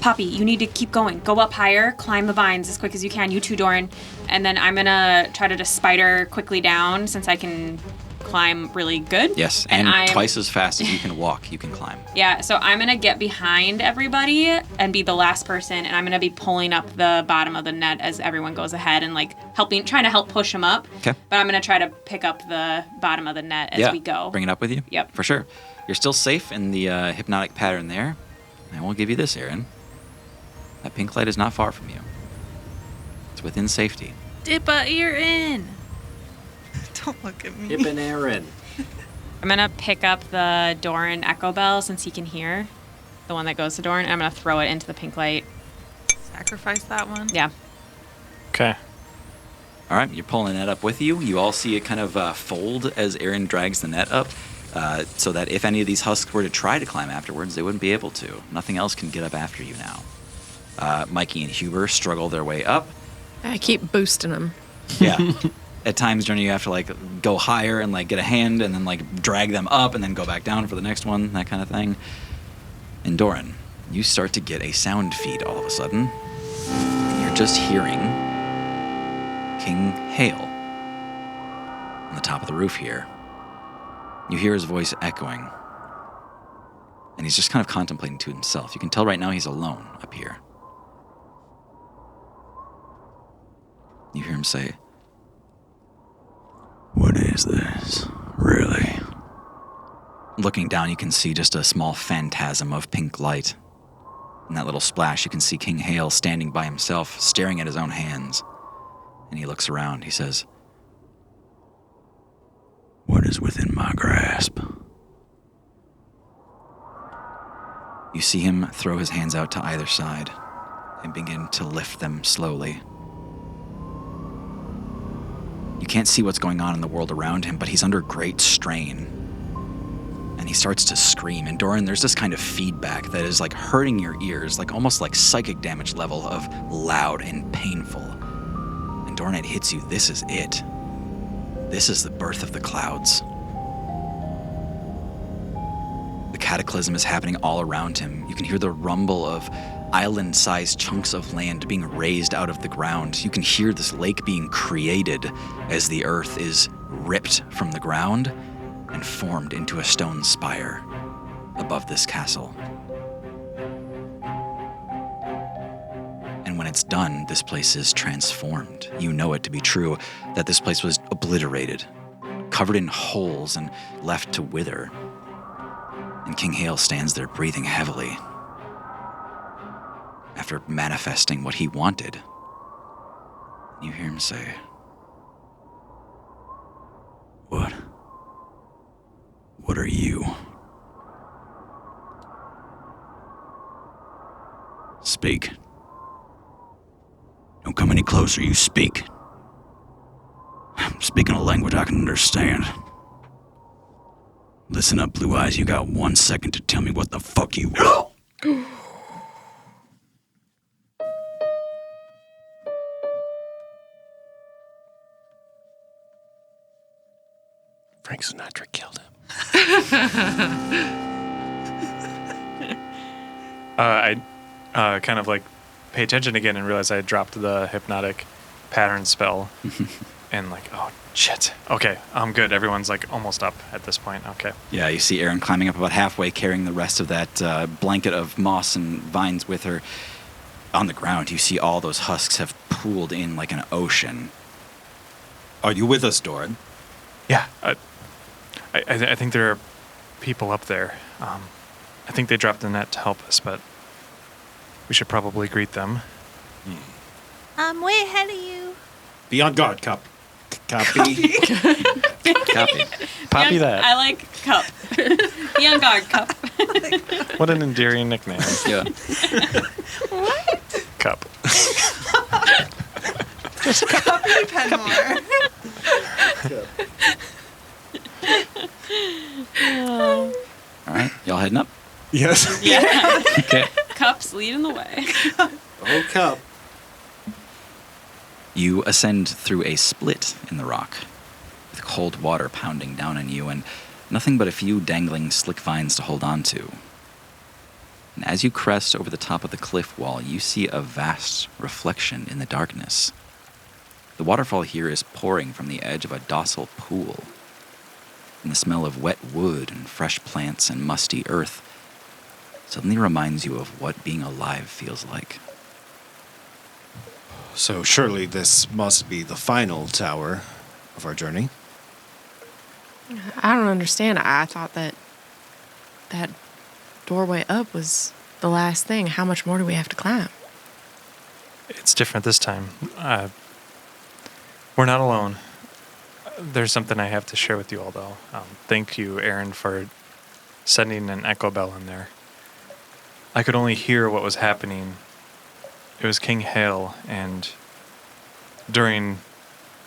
Poppy, you need to keep going. Go up higher, climb the vines as quick as you can. You too, Doran. And then I'm gonna try to just spider quickly down since I can climb really good. Yes, and I'm- twice as fast as you can walk, you can climb. Yeah, so I'm gonna get behind everybody and be the last person, and I'm gonna be pulling up the bottom of the net as everyone goes ahead and like trying to help push them up. Okay. But I'm gonna try to pick up the bottom of the net as we go. Bring it up with you? Yep. For sure. You're still safe in the hypnotic pattern there. I will give you this, Aaron. That pink light is not far from you. It's within safety. Dip a ear in. Don't look at me. Hip and Aaron. I'm gonna pick up the Doran echo bell since he can hear, the one that goes to Doran, and I'm gonna throw it into the pink light. Sacrifice that one. Yeah. Okay. All right, you're pulling the net up with you. You all see it kind of fold as Aaron drags the net up, so that if any of these husks were to try to climb afterwards, they wouldn't be able to. Nothing else can get up after you now. Mikey and Huber struggle their way up. I keep boosting them. Yeah. At times during you have to like go higher and like get a hand and then like drag them up and then go back down for the next one, that kind of thing. And Doran, you start to get a sound feed all of a sudden. just hearing King Hale on the top of the roof here. You hear his voice echoing, and he's just kind of contemplating to himself. You can tell right now he's alone up here. You hear him say, "What is this, really?" Looking down, you can see just a small phantasm of pink light. In that little splash, you can see King Hale standing by himself, staring at his own hands. And he looks around. He says, "What is within my grasp?" You see him throw his hands out to either side and begin to lift them slowly. You can't see what's going on in the world around him, but he's under great strain. And he starts to scream. And Doran, there's this kind of feedback that is like hurting your ears, like almost like psychic damage level of loud and painful. And Doran, it hits you. This is it. This is the birth of the clouds. The cataclysm is happening all around him. You can hear the rumble of island-sized chunks of land being raised out of the ground. You can hear this lake being created as the earth is ripped from the ground and formed into a stone spire above this castle. And when it's done, this place is transformed. You know it to be true, that this place was obliterated, covered in holes and left to wither. And King Hale stands there breathing heavily after manifesting what he wanted. You hear him say, "What? What are you?" "Speak. Don't come any closer, you speak. I'm speaking a language I can understand. Listen up, Blue Eyes, you got 1 second to tell me what the fuck you want." Frank Sinatra killed him. I kind of like pay attention again and realize I dropped the hypnotic pattern spell. And like, oh, shit. Okay, I'm good. Everyone's like almost up at this point. Okay. Yeah, you see Erin climbing up about halfway, carrying the rest of that blanket of moss and vines with her. On the ground, you see all those husks have pooled in like an ocean. Are you with us, Doran? Yeah. I think there are people up there. I think they dropped the net to help us, but we should probably greet them. I'm way ahead of you. Be on guard, Copy. Copy. Poppy that. I like Cup. Be on guard, Cup. What an endearing nickname. Yeah. Cup. Copy Penmore. All right, y'all heading up? Yes. Yeah. Okay. Cup's leading the way. Oh, Cup. You ascend through a split in the rock, with cold water pounding down on you and nothing but a few dangling slick vines to hold on to. And as you crest over the top of the cliff wall, you see a vast reflection in the darkness. The waterfall here is pouring from the edge of a docile pool, and the smell of wet wood and fresh plants and musty earth suddenly reminds you of what being alive feels like. So surely this must be the final tower of our journey. I don't understand. I thought that doorway up was the last thing. How much more do we have to climb? It's different this time. We're not alone. There's something I have to share with you all, though. Thank you, Aaron, for sending an echo bell in there. I could only hear what was happening. It was King Hale, and during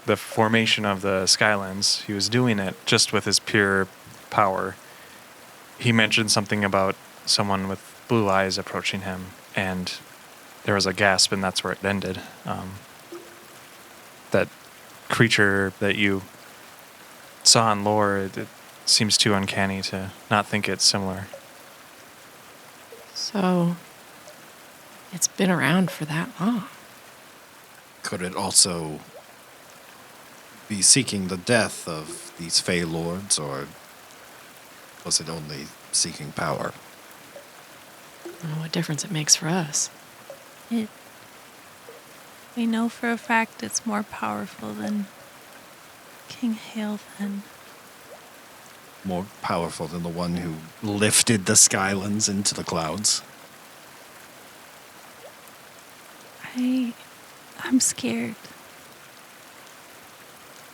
the formation of the Skylands, he was doing it just with his pure power. He mentioned something about someone with blue eyes approaching him, and there was a gasp, and that's where it ended. That creature that you saw in lore, it seems too uncanny to not think it's similar. So, it's been around for that long. Could it also be seeking the death of these Fey Lords, or was it only seeking power? I don't know what difference it makes for us. We know for a fact it's more powerful than King Hailven. More powerful than the one who lifted the Skylands into the clouds? I'm scared.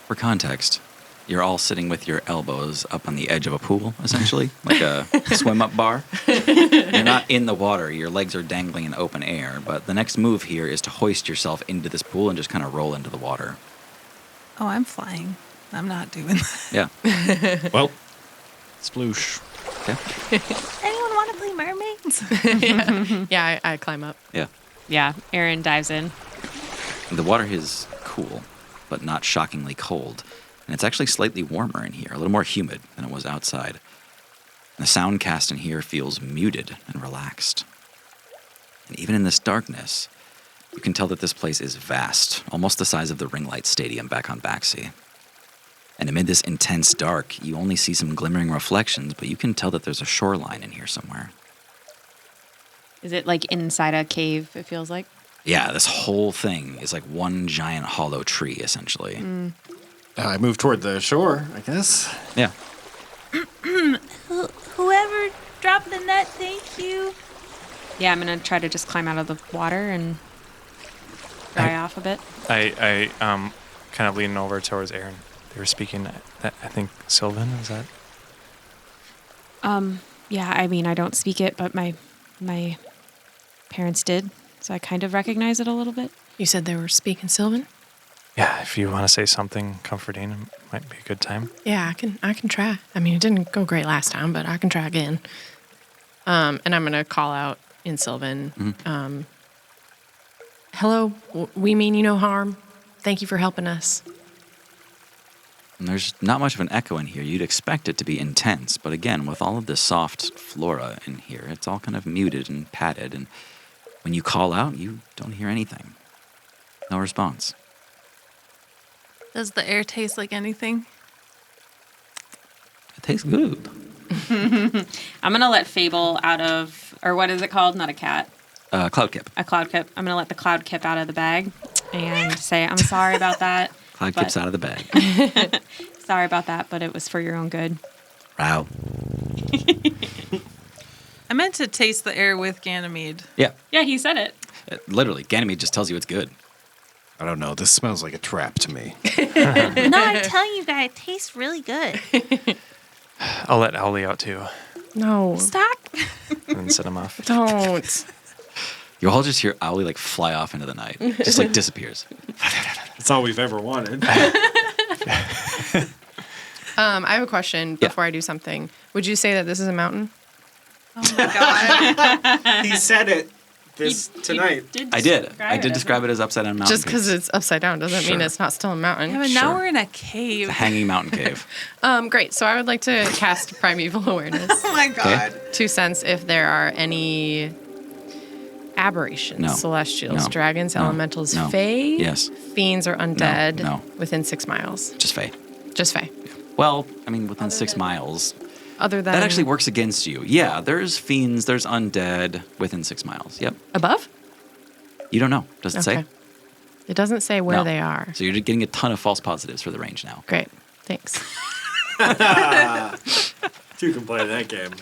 For context, you're all sitting with your elbows up on the edge of a pool, essentially, like a swim-up bar. You're not in the water. Your legs are dangling in open air, but the next move here is to hoist yourself into this pool and just kind of roll into the water. Oh, I'm flying. I'm not doing that. Yeah. Well, sploosh. Okay. Anyone want to play mermaids? Yeah, I climb up. Yeah. Yeah, Aaron dives in. The water is cool, but not shockingly cold. And it's actually slightly warmer in here, a little more humid than it was outside. And the sound cast in here feels muted and relaxed. And even in this darkness, you can tell that this place is vast, almost the size of the Ringlight Stadium back on Baxi. And amid this intense dark, you only see some glimmering reflections, but you can tell that there's a shoreline in here somewhere. Is it like inside a cave, it feels like? Yeah, this whole thing is like one giant hollow tree, essentially. I move toward the shore, I guess. Yeah. Whoever dropped the net, thank you. Yeah, I'm going to try to just climb out of the water and dry off a bit. I kind of leaning over towards Aaron. They were speaking, I think Sylvan, is that? Yeah, I mean, I don't speak it, but my parents did, so I kind of recognize it a little bit. You said they were speaking Sylvan? Yeah, if you want to say something comforting, it might be a good time. Yeah, I can try. I mean, it didn't go great last time, but I can try again. And I'm gonna call out in Sylvan. Hello, we mean you no harm. Thank you for helping us. And there's not much of an echo in here. You'd expect it to be intense, but again, with all of this soft flora in here, it's all kind of muted and padded, and when you call out, you don't hear anything. No response. Does the air taste like anything? It tastes good. I'm going to let Fable out of, or what is it called? Not a cat. Cloud Kip. A cloud kip. I'm going to let the cloud kip out of the bag and say, I'm sorry about that. Cloud but- Kip's out of the bag. Sorry about that, but it was for your own good. Wow. I meant to taste the air with Ganymede. Yeah. Yeah, he said it. Literally, Ganymede just tells you it's good. I don't know. This smells like a trap to me. No, I'm telling you guys, it tastes really good. I'll let Owly out too, No, Stop. and then set him off. don't. You all just hear Owly like fly off into the night. Just like disappears. That's all we've ever wanted. I have a question before I do something. Would you say that this is a mountain? Oh my god. He said it tonight. I did describe it as upside down mountain. Just because it's upside down doesn't mean it's not still a mountain. Yeah, but now we're in a cave. a hanging mountain cave. Great. So I would like to cast Primeval Awareness Oh my god. to sense if there are any aberrations, No. celestials, No. dragons, No. elementals, No. fae, Yes. fiends, or undead No. within 6 miles. Just Fae. Just fae. Well, I mean, within 6 miles. Other than That actually works against you. Yeah, there's fiends, there's undead within 6 miles. Yep. above. You don't know. Does it say? It doesn't say where No. they are. So you're getting a ton of false positives for the range now. Great. Thanks. You can play that game.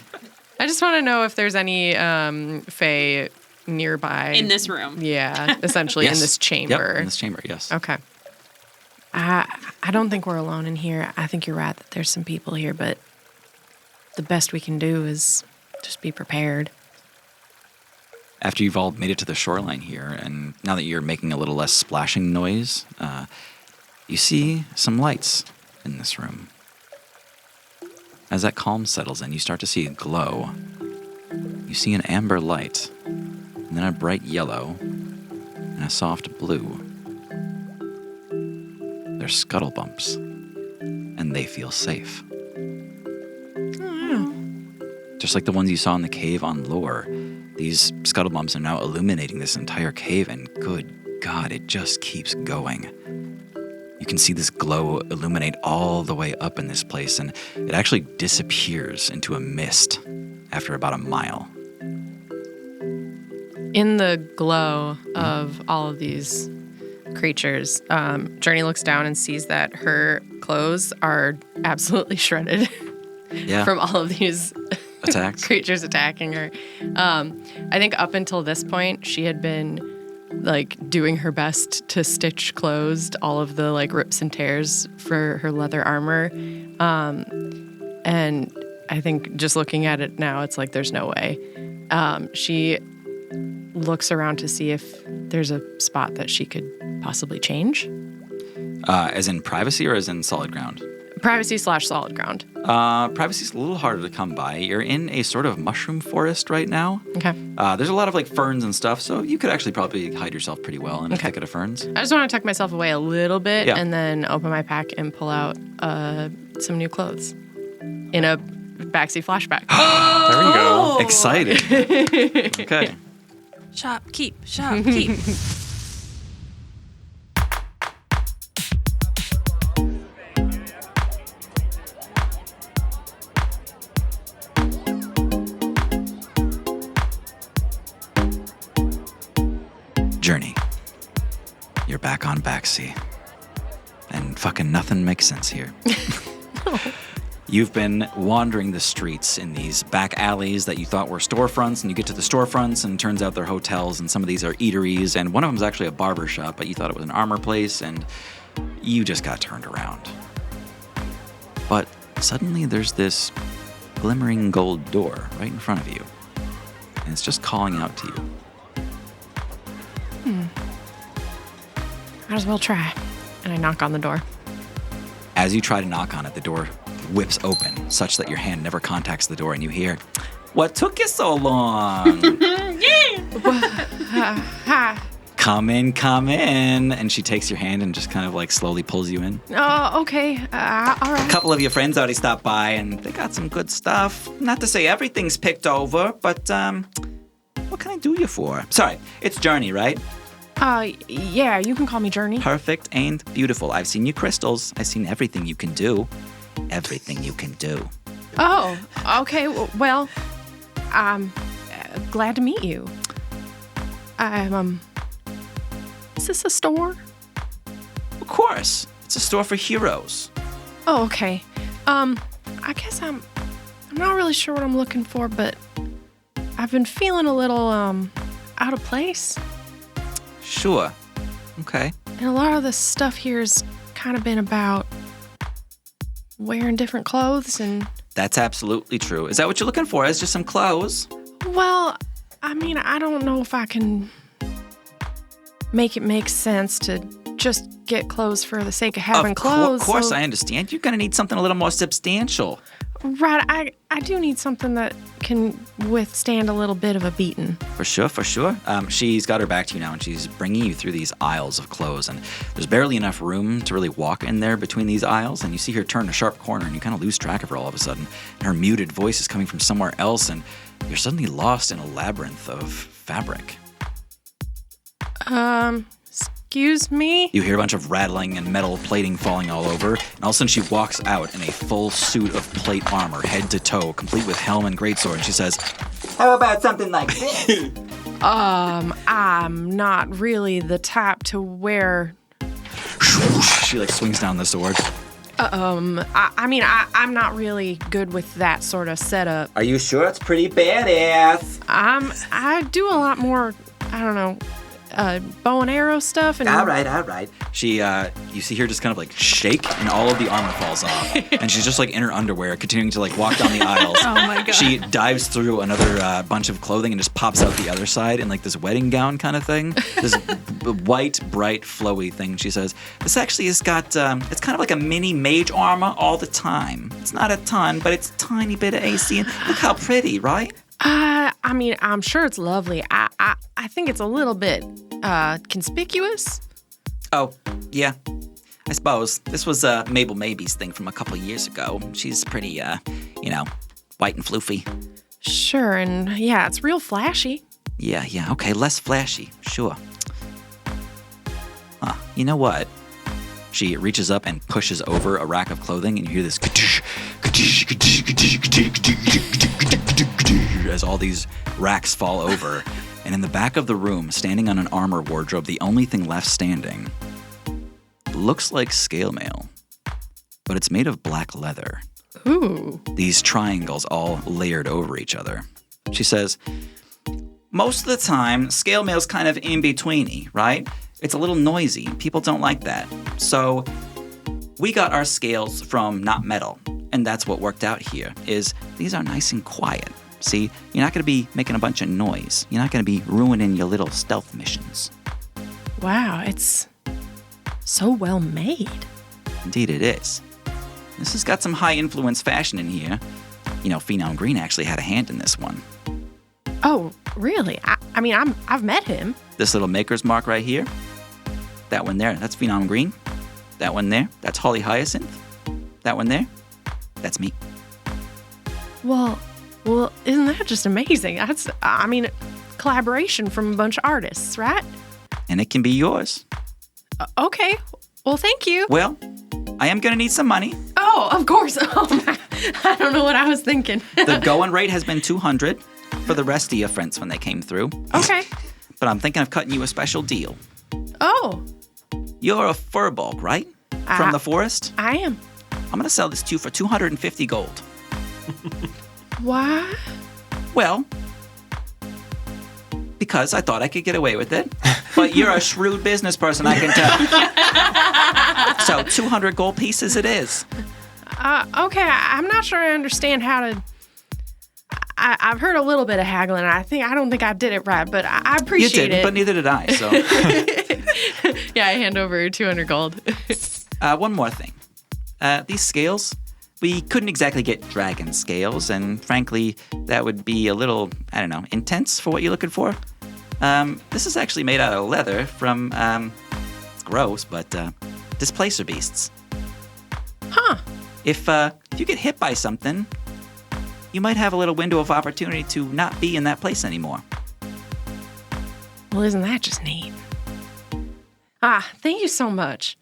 I just want to know if there's any fae nearby. In this room. Yeah, essentially Yes. in this chamber. Yep, in this chamber, yes. Okay. I don't think we're alone in here. I think you're right that there's some people here, but the best we can do is just be prepared. After you've all made it to the shoreline here, and now that you're making a little less splashing noise, you see some lights in this room. As that calm settles in, you start to see a glow. You see an amber light, and then a bright yellow, and a soft blue. They're scuttle bumps, and they feel safe. Just like the ones you saw in the cave on Lore, these scuttle bumps are now illuminating this entire cave, and good God, it just keeps going. You can see this glow illuminate all the way up in this place, and it actually disappears into a mist after about a mile. In the glow of all of these creatures, Journey looks down and sees that her clothes are absolutely shredded Yeah. from all of these Attacks. creatures attacking her. I think up until this point, she had been like doing her best to stitch closed all of the like rips and tears for her leather armor. And I think just looking at it now, it's like there's no way. She looks around to see if there's a spot that she could possibly change. As in privacy or as in solid ground? Privacy/solid ground. Privacy's a little harder to come by. You're in a sort of mushroom forest right now. Okay. There's a lot of like ferns and stuff, so you could actually probably hide yourself pretty well in a thicket of ferns. I just want to tuck myself away a little bit Yeah. and then open my pack and pull out some new clothes in a backseat flashback. There we go. Excited. Okay. Shop, keep. Shop, keep. Journey. You're back on backseat. And fucking nothing makes sense here. You've been wandering the streets in these back alleys that you thought were storefronts, and you get to the storefronts, and it turns out they're hotels, and some of these are eateries, and one of them is actually a barber shop, but you thought it was an armor place, and you just got turned around. But suddenly there's this glimmering gold door right in front of you, and it's just calling out to you. Might as well try. And I knock on the door. As you try to knock on it, the door whips open, such that your hand never contacts the door, and you hear, "What took you so long?" Hi. Come in. And she takes your hand and just kind of like slowly pulls you in. Oh, okay. All A right. couple of your friends already stopped by, and they got some good stuff. Not to say everything's picked over, but what can I do you for? Sorry, it's Journey, right? Yeah, you can call me Journey. Perfect and beautiful. I've seen your crystals. I've seen everything you can do. Everything you can do. Oh, okay. Well, I'm glad to meet you. Is this a store? Of course. It's a store for heroes. Oh, okay. I guess I'm not really sure what I'm looking for, but I've been feeling a little, out of place. Sure. Okay. And a lot of the stuff here has kind of been about wearing different clothes and, That's absolutely true. Is that what you're looking for? Is just some clothes? well, I mean, I don't know if I can make it make sense to just get clothes for the sake of having clothes. Of course, so- I understand. You're going to need something a little more substantial. Right, I do need something that can withstand a little bit of a beating. For sure. She's got her back to you now, and she's bringing you through these aisles of clothes. And there's barely enough room to really walk in there between these aisles. And you see her turn a sharp corner, and you kind of lose track of her all of a sudden. And her muted voice is coming from somewhere else, and you're suddenly lost in a labyrinth of fabric. Excuse me? You hear a bunch of rattling and metal plating falling all over, and all of a sudden she walks out in a full suit of plate armor, head to toe, complete with helm and greatsword, and she says, "How about something like this?" I'm not really the type to wear. She like swings down the sword. I'm not really good with that sort of setup. Are you sure? It's pretty badass. I do a lot more, I don't know, bow and arrow stuff. And All right. She, you see her just kind of like shake, and all of the armor falls off, and she's just like in her underwear, continuing to like walk down the aisles. Oh my god. She dives through another bunch of clothing and just pops out the other side in like this wedding gown kind of thing. This white, bright, flowy thing. She says, "This actually has got, it's kind of like a mini mage armor all the time. It's not a ton, but it's a tiny bit of AC, and look how pretty, right?" I'm sure it's lovely. I think it's a little bit conspicuous. Oh, yeah. I suppose. This was Mabel Maybe's thing from a couple of years ago. She's pretty, white and floofy. Sure, and yeah, it's real flashy. Yeah, okay, less flashy, sure. You know what? She reaches up and pushes over a rack of clothing, and you hear this as all these racks fall over. And in the back of the room, standing on an armor wardrobe, the only thing left standing, looks like scale mail, but it's made of black leather. Ooh. These triangles all layered over each other. She says, most of the time, scale mail's kind of in-betweeny, right? It's a little noisy. People don't like that. So we got our scales from not metal, and that's what worked out here, is these are nice and quiet. See, you're not going to be making a bunch of noise. You're not going to be ruining your little stealth missions. Wow, it's so well made. Indeed it is. This has got some high-influence fashion in here. You know, Phenom Green actually had a hand in this one. Oh, really? I mean, I've met him. This little maker's mark right here, that one there, that's Phenom Green. That one there, that's Holly Hyacinth. That one there, that's me. Well, isn't that just amazing? I mean, collaboration from a bunch of artists, right? And it can be yours. Okay. Well, thank you. Well, I am going to need some money. Oh, of course. Oh, I don't know what I was thinking. The going rate has been $200 for the rest of your friends when they came through. Okay. But I'm thinking of cutting you a special deal. Oh. You're a furball, right? From the forest? I am. I'm going to sell this to you for 250 gold. Why? Well, because I thought I could get away with it. But you're a shrewd business person, I can tell. So 200 gold pieces it is. Okay, I'm not sure I understand how to... I've heard a little bit of haggling. I don't think I did it right, but I appreciate it. You didn't, but neither did I, so... Yeah, I hand over 200 gold. One more thing. These scales, we couldn't exactly get dragon scales, and frankly, that would be a little, I don't know, intense for what you're looking for. This is actually made out of leather from, it's gross, but displacer beasts. Huh. If you get hit by something, you might have a little window of opportunity to not be in that place anymore. Well, isn't that just neat? Thank you so much.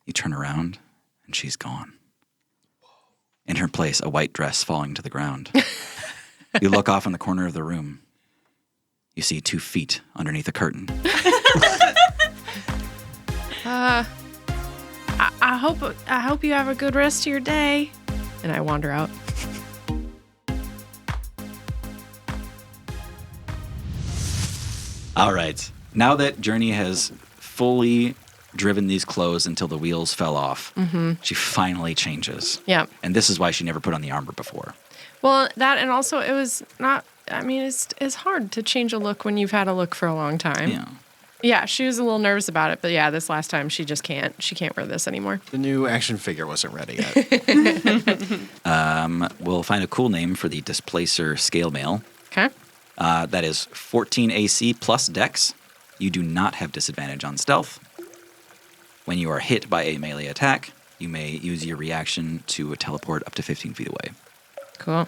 You turn around, and she's gone. In her place, a white dress falling to the ground. You look off in the corner of the room. You see 2 feet underneath a curtain. I hope you have a good rest of your day. And I wander out. All right. Now that Journey has fully driven these clothes until the wheels fell off, she finally changes. Yeah. And this is why she never put on the armor before. Well, that, and also it was not, I mean, it's hard to change a look when you've had a look for a long time. Yeah. Yeah, she was a little nervous about it, but yeah, this last time she just can't. She can't wear this anymore. The new action figure wasn't ready yet. We'll find a cool name for the displacer scale mail. Okay. That is 14 AC plus dex. You do not have disadvantage on stealth. When you are hit by a melee attack, you may use your reaction to teleport up to 15 feet away. Cool.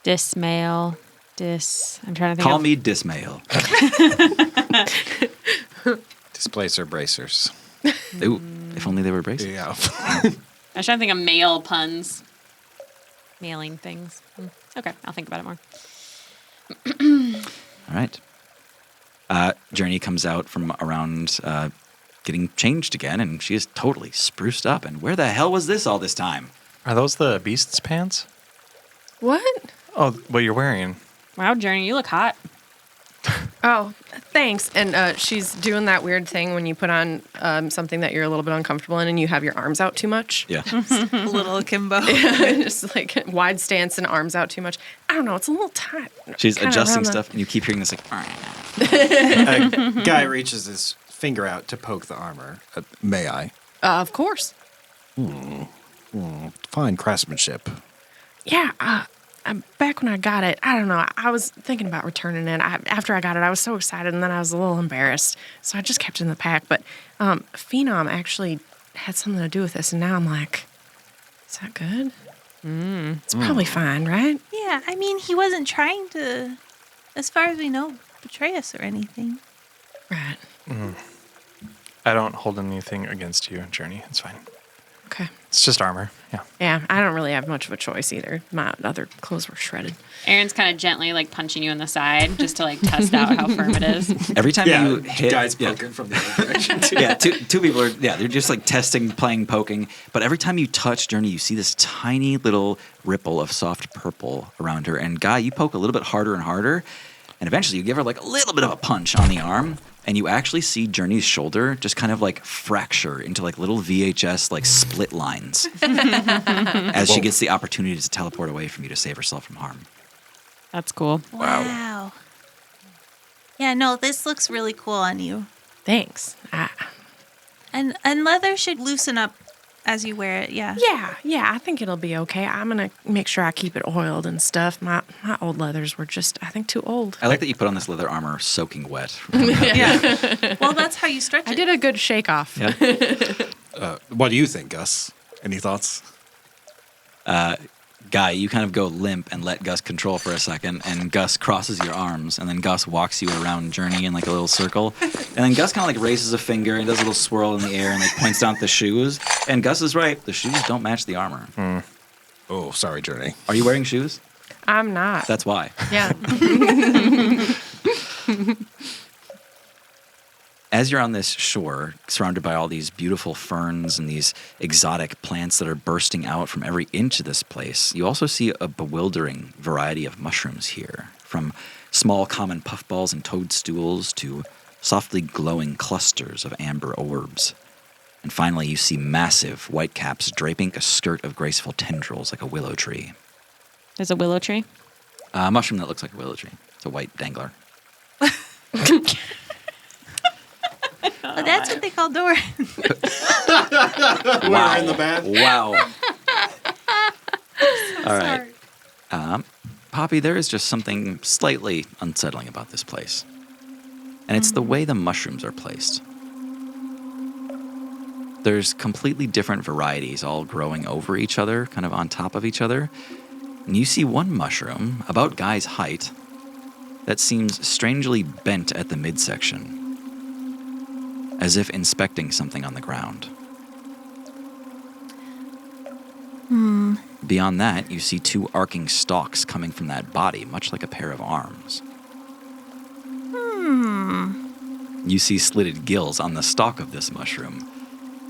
Dismail. I'm trying to think Call of... me Dismail. Displacer bracers. Ooh, if only they were bracers. Yeah. I was trying to think of mail puns. Mailing things. Okay, I'll think about it more. All right. Journey comes out from around getting changed again, and she is totally spruced up. And where the hell was this all this time? Are those the Beast's pants? What? Oh, what you're wearing. Wow, Journey, you look hot. Oh, thanks. And she's doing that weird thing when you put on something that you're a little bit uncomfortable in and you have your arms out too much. Yeah. A little akimbo. Just like wide stance and arms out too much. I don't know. It's a little tight. She's Kinda adjusting around the- stuff, and you keep hearing this like... A guy reaches his finger out to poke the armor. May I? Of course. Fine craftsmanship. Yeah. Back when I got it, I don't know. I was thinking about returning it. After I got it, I was so excited, and then I was a little embarrassed. So I just kept it in the pack. But Phenom actually had something to do with this, and now I'm like, is that good? It's probably fine, right? Yeah, I mean, he wasn't trying to, as far as we know, betray us or anything. Right. I don't hold anything against you, Journey. It's fine. Okay. It's just armor. Yeah. Yeah, I don't really have much of a choice either. My other clothes were shredded. Aaron's kind of gently like punching you in the side just to like test out how firm it is. Every time you hit, guys poking from the other direction. Too. yeah, two people are, they're just like testing, playing, poking. But every time you touch Journey, you see this tiny little ripple of soft purple around her. And Guy, you poke a little bit harder and harder. And eventually you give her like a little bit of a punch on the arm. And you actually see Journey's shoulder just kind of like fracture into like little VHS like split lines as she gets the opportunity to teleport away from you to save herself from harm. That's cool. Wow. Yeah, no, this looks really cool on you. Thanks. And leather should loosen up as you wear it, yeah. Yeah, I think it'll be okay. I'm going to make sure I keep it oiled and stuff. My old leathers were just, I think, too old. I like that you put on this leather armor soaking wet. Yeah. Well, that's how you stretch it. I did a good shake off. Yeah. What do you think, Gus? Any thoughts? Guy, you kind of go limp and let Gus control for a second, and Gus crosses your arms, and then Gus walks you around Journey in like a little circle, and then Gus kind of like raises a finger and does a little swirl in the air and like points down at the shoes, and Gus is right, the shoes don't match the armor. Oh, sorry, Journey. Are you wearing shoes? I'm not. That's why. Yeah. As you're on this shore, surrounded by all these beautiful ferns and these exotic plants that are bursting out from every inch of this place, you also see a bewildering variety of mushrooms here, from small common puffballs and toadstools to softly glowing clusters of amber orbs. And finally, you see massive white caps draping a skirt of graceful tendrils like a willow tree. There's a willow tree. A mushroom that looks like a willow tree. It's a white dangler. Well, that's what they call Doran. We're in the bad. Wow. All right. Poppy, there is just something slightly unsettling about this place. And it's the way the mushrooms are placed. There's completely different varieties all growing over each other, kind of on top of each other. And you see one mushroom, about Guy's height, that seems strangely bent at the midsection, as if inspecting something on the ground. Beyond that, you see two arcing stalks coming from that body, much like a pair of arms. You see slitted gills on the stalk of this mushroom.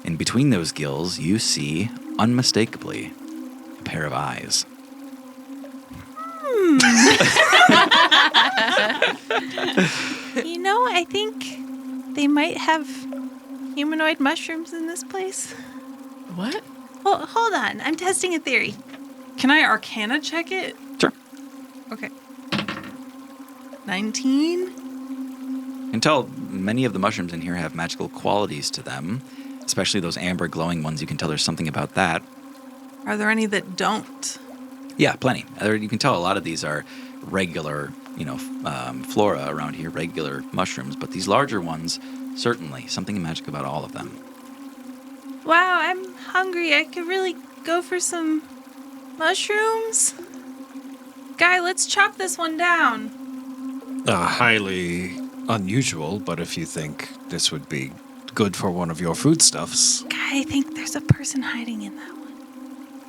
In between those gills, you see, unmistakably, a pair of eyes. You know, I think they might have humanoid mushrooms in this place. What? Hold on. I'm testing a theory. Can I Arcana check it? Sure. Okay. 19? You can tell many of the mushrooms in here have magical qualities to them, especially those amber glowing ones. You can tell there's something about that. Are there any that don't? Yeah, plenty. You can tell a lot of these are regular, flora around here, regular mushrooms, but these larger ones, certainly, something magic about all of them. Wow, I'm hungry. I could really go for some mushrooms. Guy, let's chop this one down. Highly unusual, but if you think this would be good for one of your foodstuffs. Guy, I think there's a person hiding in that one.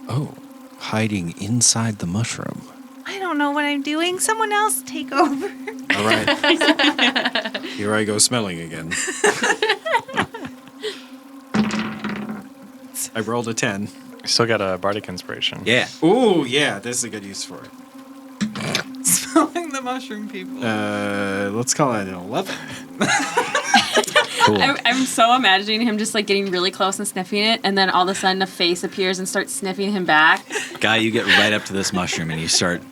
Oh, hiding inside the mushroom. I don't know what I'm doing. Someone else take over. All right. Here I go smelling again. I rolled a 10. Still got a bardic inspiration. Yeah. Ooh, yeah, this is a good use for it. Smelling the mushroom people. Let's call it an 11. Cool. I'm so imagining him just like getting really close and sniffing it, and then all of a sudden a face appears and starts sniffing him back. Guy, you get right up to this mushroom and you start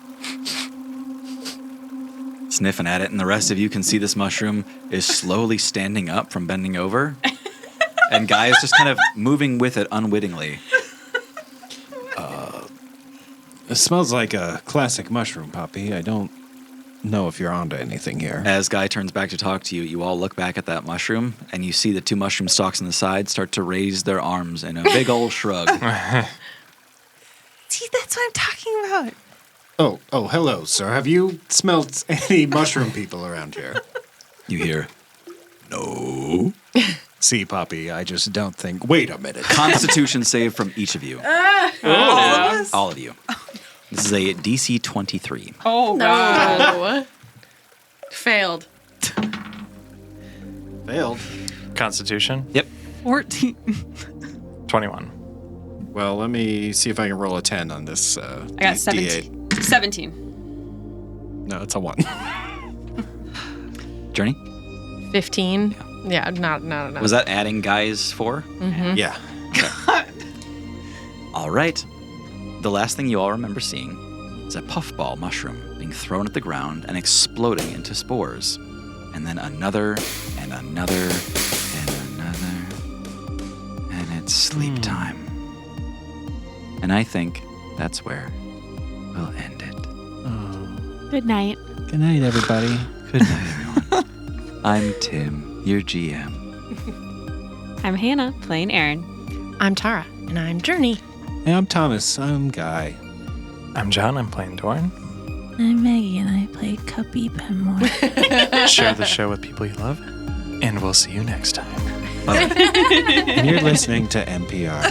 sniffing at it, and the rest of you can see this mushroom is slowly standing up from bending over, and Guy is just kind of moving with it unwittingly. It smells like a classic mushroom, Poppy. I don't know if you're onto anything here. As Guy turns back to talk to you, you all look back at that mushroom, and you see the two mushroom stalks on the side start to raise their arms in a big old shrug. See, that's what I'm talking about. Oh, hello, sir. Have you smelt any mushroom people around here? You hear, no. See, Poppy, I just don't think. Wait a minute. Constitution save from each of you. All of us? All of you. This is a DC 23. Oh, God. No. Failed. Failed. Constitution, Yep. 14. 21. Well, let me see if I can roll a 10 on this. I got 17. 17. No, it's a 1. Journey? 15. Yeah, not enough. Was that adding guys 4? Yeah. All right. The last thing you all remember seeing is a puffball mushroom being thrown at the ground and exploding into spores. And then another, and another, and another. And it's sleep time. And I think that's where we'll end it. Good night. Good night, everybody. Good night, everyone. I'm Tim, your GM. I'm Hannah, playing Aaron. I'm Tara, and I'm Journey. Hey, I'm Thomas. I'm Guy. I'm John. I'm playing Doran. I'm Maggie, and I play Cuppy Penmore. Share the show with people you love, and we'll see you next time. And you're listening to NPR.